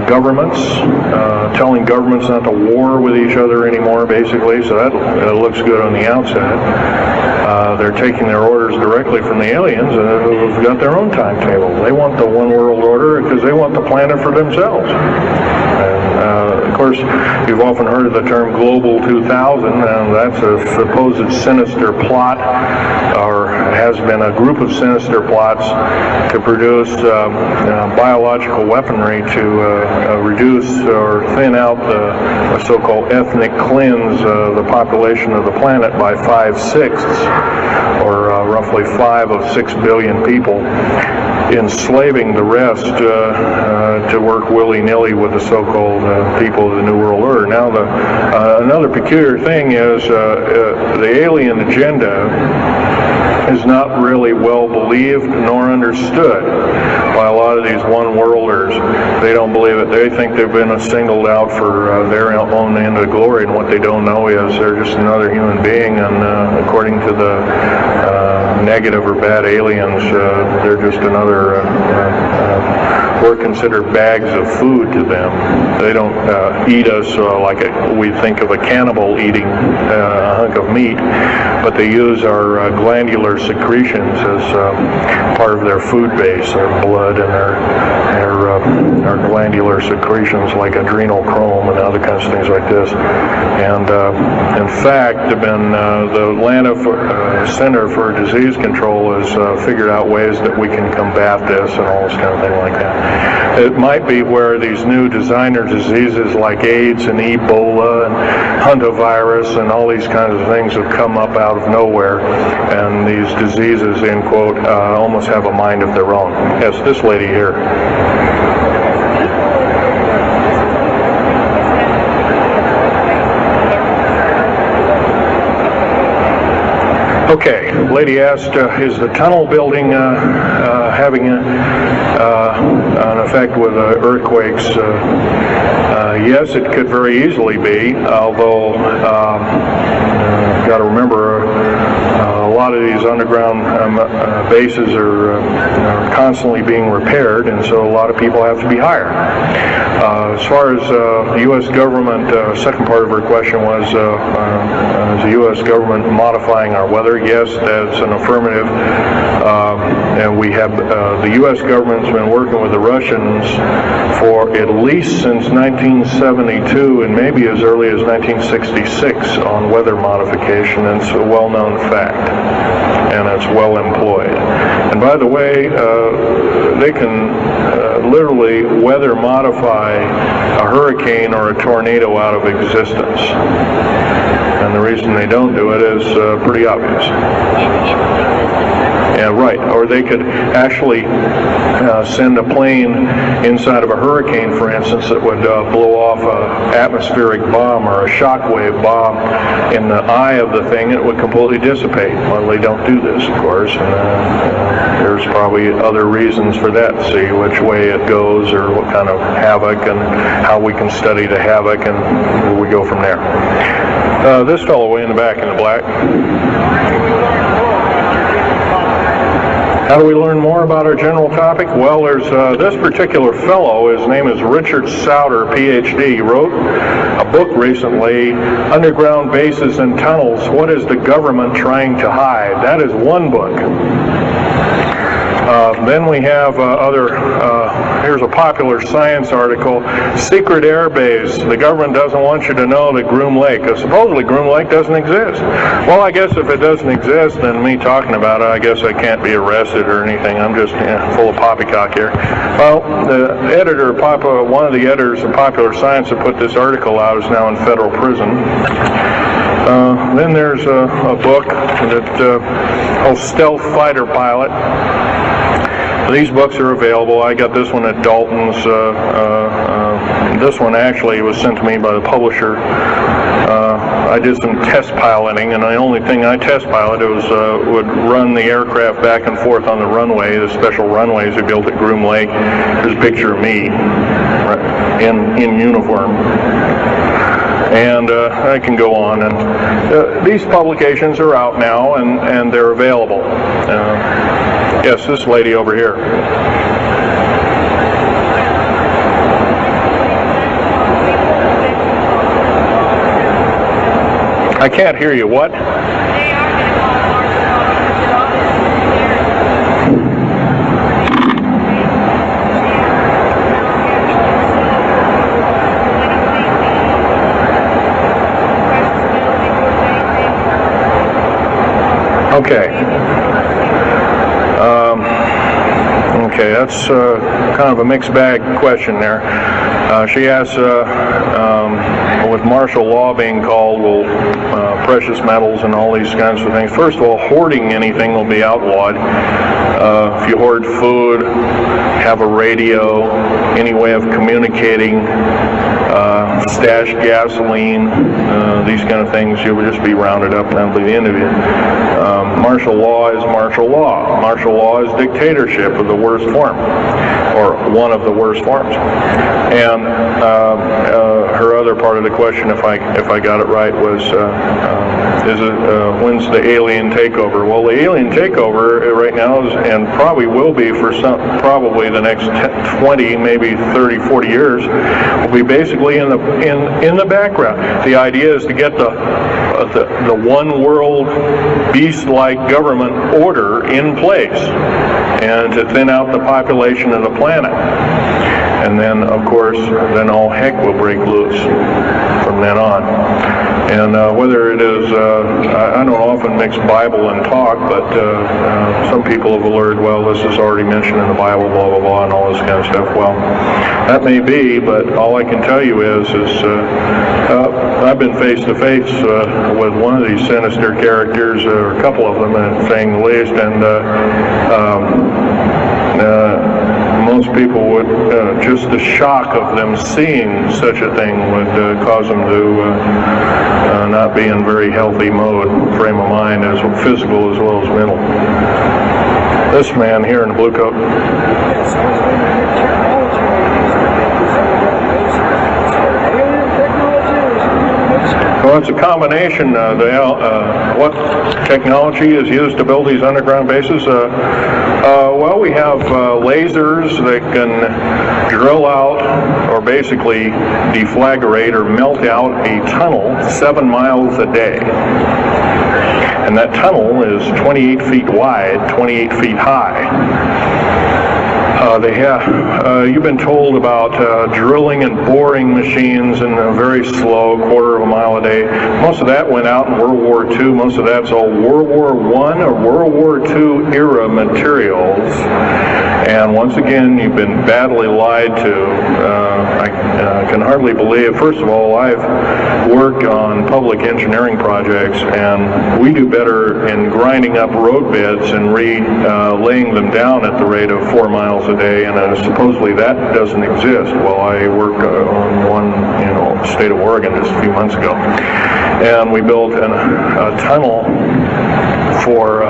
governments, telling governments not to war with each other anymore, basically, so that looks good on the outside. They're taking their orders directly from the aliens, who've got their own timetable. They want the one world order because they want the planet for themselves. Of course, you've often heard of the term Global 2000, and that's a supposed sinister plot, or has been a group of sinister plots to produce biological weaponry to reduce or thin out the so-called ethnic cleanse the population of the planet by 5/6, or roughly 5 of 6 billion people, enslaving the rest to work willy-nilly with the so-called people of the New World Order. Now, another peculiar thing is the alien agenda is not really well believed nor understood by a lot of these one-worlders. They don't believe it. They think they've been singled out for their own end of glory, and what they don't know is they're just another human being, and according to the negative or bad aliens, they're just another, we're considered bags of food to them. They don't eat us like we think of a cannibal eating a hunk of meat, but they use our glandular secretions as part of their food base, their blood and our glandular secretions like adrenal chrome and other kinds of things like this. And in fact, the Atlanta Center for Disease Control has figured out ways that we can combat this and all this kind of thing like that. It might be where these new designer diseases like AIDS and Ebola Huntavirus and all these kinds of things have come up out of nowhere, and these diseases, end quote, almost have a mind of their own. Yes, this lady here. Okay, lady asked, is the tunnel building having an effect with earthquakes? Yes, it could very easily be, although got to remember a lot of these underground bases are constantly being repaired, and so a lot of people have to be hired. As far as the U.S. government, second part of her question was, is the U.S. government modifying our weather? Yes, that's an affirmative. And we have, the U.S. government's been working with the Russians for at least since 1972 and maybe as early as 1966 on weather modification. And it's a well-known fact, and it's well employed. And by the way, they can literally weather modify a hurricane or a tornado out of existence. And the reason they don't do it is pretty obvious. Yeah, right. Or they could actually send a plane inside of a hurricane, for instance, that would blow off an atmospheric bomb or a shockwave bomb in the eye of the thing. It would completely dissipate. Well, they don't do this, of course, and there's probably other reasons for that. See which way it goes, or what kind of havoc, and how we can study the havoc, and we go from there. This fellow way in the back in the black. How do we learn more about our general topic? Well, there's this particular fellow, his name is Richard Souter, PhD. He wrote a book recently, Underground Bases and Tunnels, What is the Government Trying to Hide? That is one book. Then we have here's a popular science article, Secret Air Base. The government doesn't want you to know that Groom Lake, supposedly Groom Lake doesn't exist. Well, I guess if it doesn't exist, then me talking about it, I guess I can't be arrested or anything. I'm just full of poppycock here. Well, the editor, one of the editors of Popular Science that put this article out is now in federal prison. Then there's a book that called Stealth Fighter Pilot. These books are available. I got this one at Dalton's. This one actually was sent to me by the publisher. I did some test piloting, and the only thing I test piloted was would run the aircraft back and forth on the runway, the special runways we built at Groom Lake. There's a picture of me in uniform. And I can go on. And these publications are out now, and they're available. Yes, this lady over here. I can't hear you. What? Okay. Okay, that's kind of a mixed bag question there. She asks, with martial law being called, will precious metals and all these kinds of things. First of all, hoarding anything will be outlawed. If you hoard food, have a radio, any way of communicating, stash gasoline, these kind of things, you would just be rounded up and that'll be the end of it. Martial law is martial law. Martial law is dictatorship of the worst form, or one of the worst forms. And her other part of the question, if I got it right, was when's the alien takeover? Well, the alien takeover right now is, and probably will be for probably the next 20, maybe 30, 40 years, will be basically in the background. The idea is to get the one world beast-like government order in place, and to thin out the population of the planet. And then, of course, then all heck will break loose from then on. And whether it is, I don't often mix Bible and talk, but some people have alerted, well, this is already mentioned in the Bible, blah, blah, blah, and all this kind of stuff. Well, that may be, but all I can tell you is I've been face to face with one of these sinister characters, or a couple of them, saying the least, and most people would, just the shock of them seeing such a thing would cause them to not be in very healthy frame of mind, as physical as well as mental. This man here in the blue coat. Well, it's a combination. What technology is used to build these underground bases? Well, we have lasers that can drill out, or basically deflagrate or melt out a tunnel 7 miles a day. And that tunnel is 28 feet wide, 28 feet high. You've been told about drilling and boring machines in a very slow, quarter of a mile a day. Most of that went out in World War II. Most of that's all World War I or World War II era materials. And once again, you've been badly lied to. I can hardly believe, first of all, I've worked on public engineering projects, and we do better in grinding up road beds and laying them down at the rate of 4 miles a day, and supposedly that doesn't exist. Well, I worked on one, state of Oregon just a few months ago, and we built a tunnel for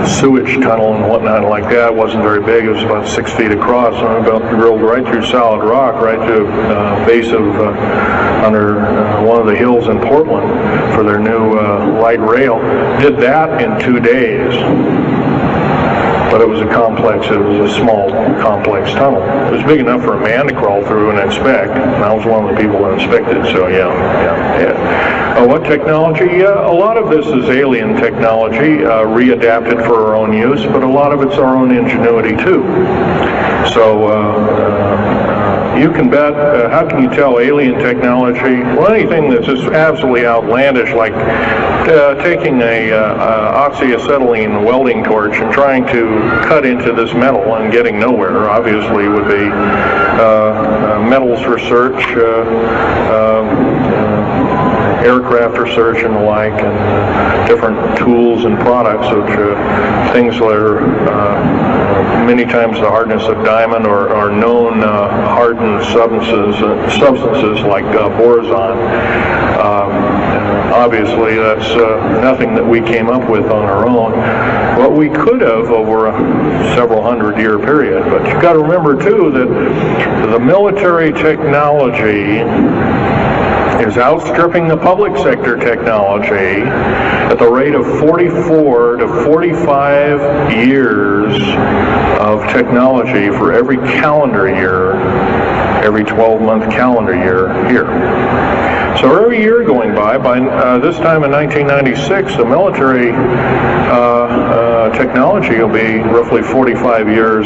sewage tunnel and whatnot like that. It wasn't very big. It was about 6 feet across, and I drilled right through solid rock, right to the base of under one of the hills in Portland for their new light rail. Did that in 2 days. But it was a small, complex tunnel. It was big enough for a man to crawl through and inspect, and I was one of the people that inspected, so yeah. What technology? A lot of this is alien technology, readapted for our own use, but a lot of it's our own ingenuity too. So, you can bet, how can you tell alien technology? Well, anything that's just absolutely outlandish, like taking a oxyacetylene welding torch and trying to cut into this metal and getting nowhere, obviously would be metals research, aircraft research and the like, and different tools and products, which things that are many times the hardness of diamond or known hardened substances like borazon. Obviously, that's nothing that we came up with on our own. What we could have over a several hundred-year period. But you've got to remember, too, that the military technology is outstripping the public sector technology at the rate of 44 to 45 years of technology for every calendar year, every 12-month calendar year here. So every year going by this time in 1996, the military technology will be roughly 45 years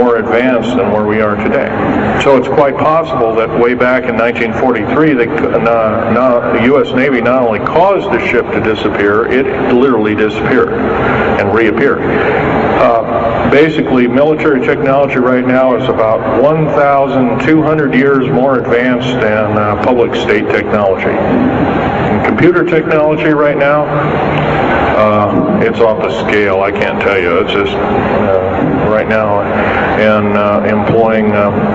more advanced than where we are today. So it's quite possible that way back in 1943, the U.S. Navy not only caused the ship to disappear, it literally disappeared and reappeared. Basically, military technology right now is about 1,200 years more advanced than public state technology. And computer technology right now, it's off the scale. I can't tell you. It's just right now, and employing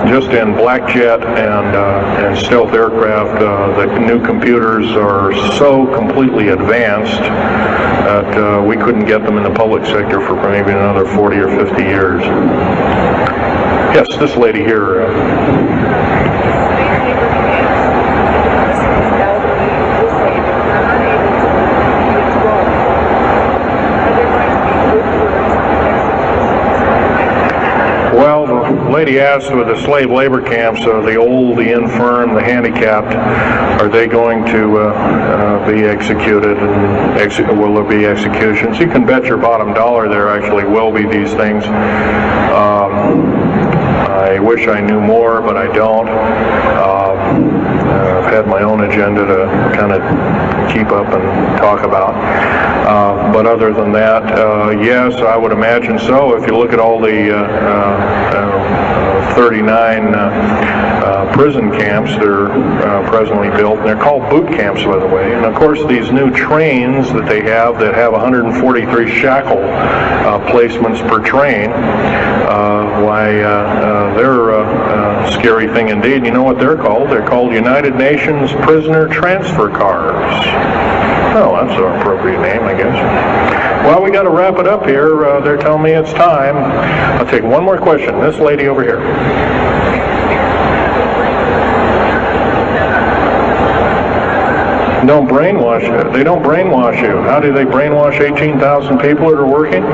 just in black jet and stealth aircraft, the new computers are so completely advanced that we couldn't get them in the public sector for maybe another 40 or 50 years. Yes, this lady here. Well, the lady asked with the slave labor camps, the old, the infirm, the handicapped, are they going to be executed, and will there be executions? You can bet your bottom dollar there actually will be these things. I wish I knew more, but I don't. I've had my own agenda to kind of keep up and talk about. But other than that, yes, I would imagine so. If you look at all the 39 prison camps that are presently built, and they're called boot camps, by the way. And of course, these new trains that they have that have 143 shackle placements per train, they're a scary thing indeed. You know what they're called? They're called United Nations Prisoner Transfer Cars. Oh, that's an appropriate name, I guess. Well, we got to wrap it up here. They're telling me it's time. I'll take one more question. This lady over here. Don't brainwash you. They don't brainwash you. How do they brainwash 18,000 people that are working?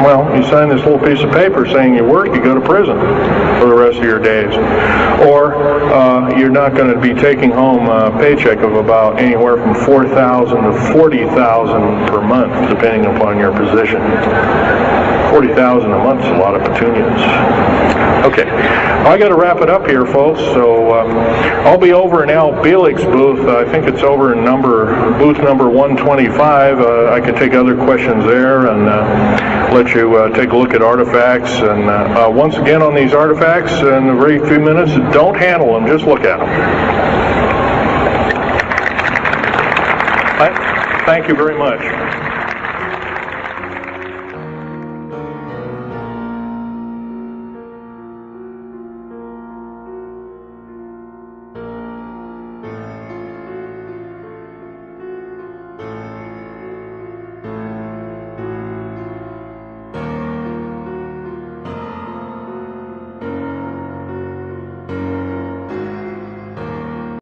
Well, you sign this little piece of paper saying you work, you go to prison for the rest of your days. Or you're not going to be taking home a paycheck of about anywhere from $4,000 to $40,000 per month, depending upon your position. $40,000 a month is a lot of petunias. Okay, I got to wrap it up here, folks. So I'll be over in Al Bielik's booth. I think it's over in booth number 125. I can take other questions there and let you take a look at artifacts. And once again, on these artifacts, in a very few minutes, don't handle them, just look at them. Thank you very much.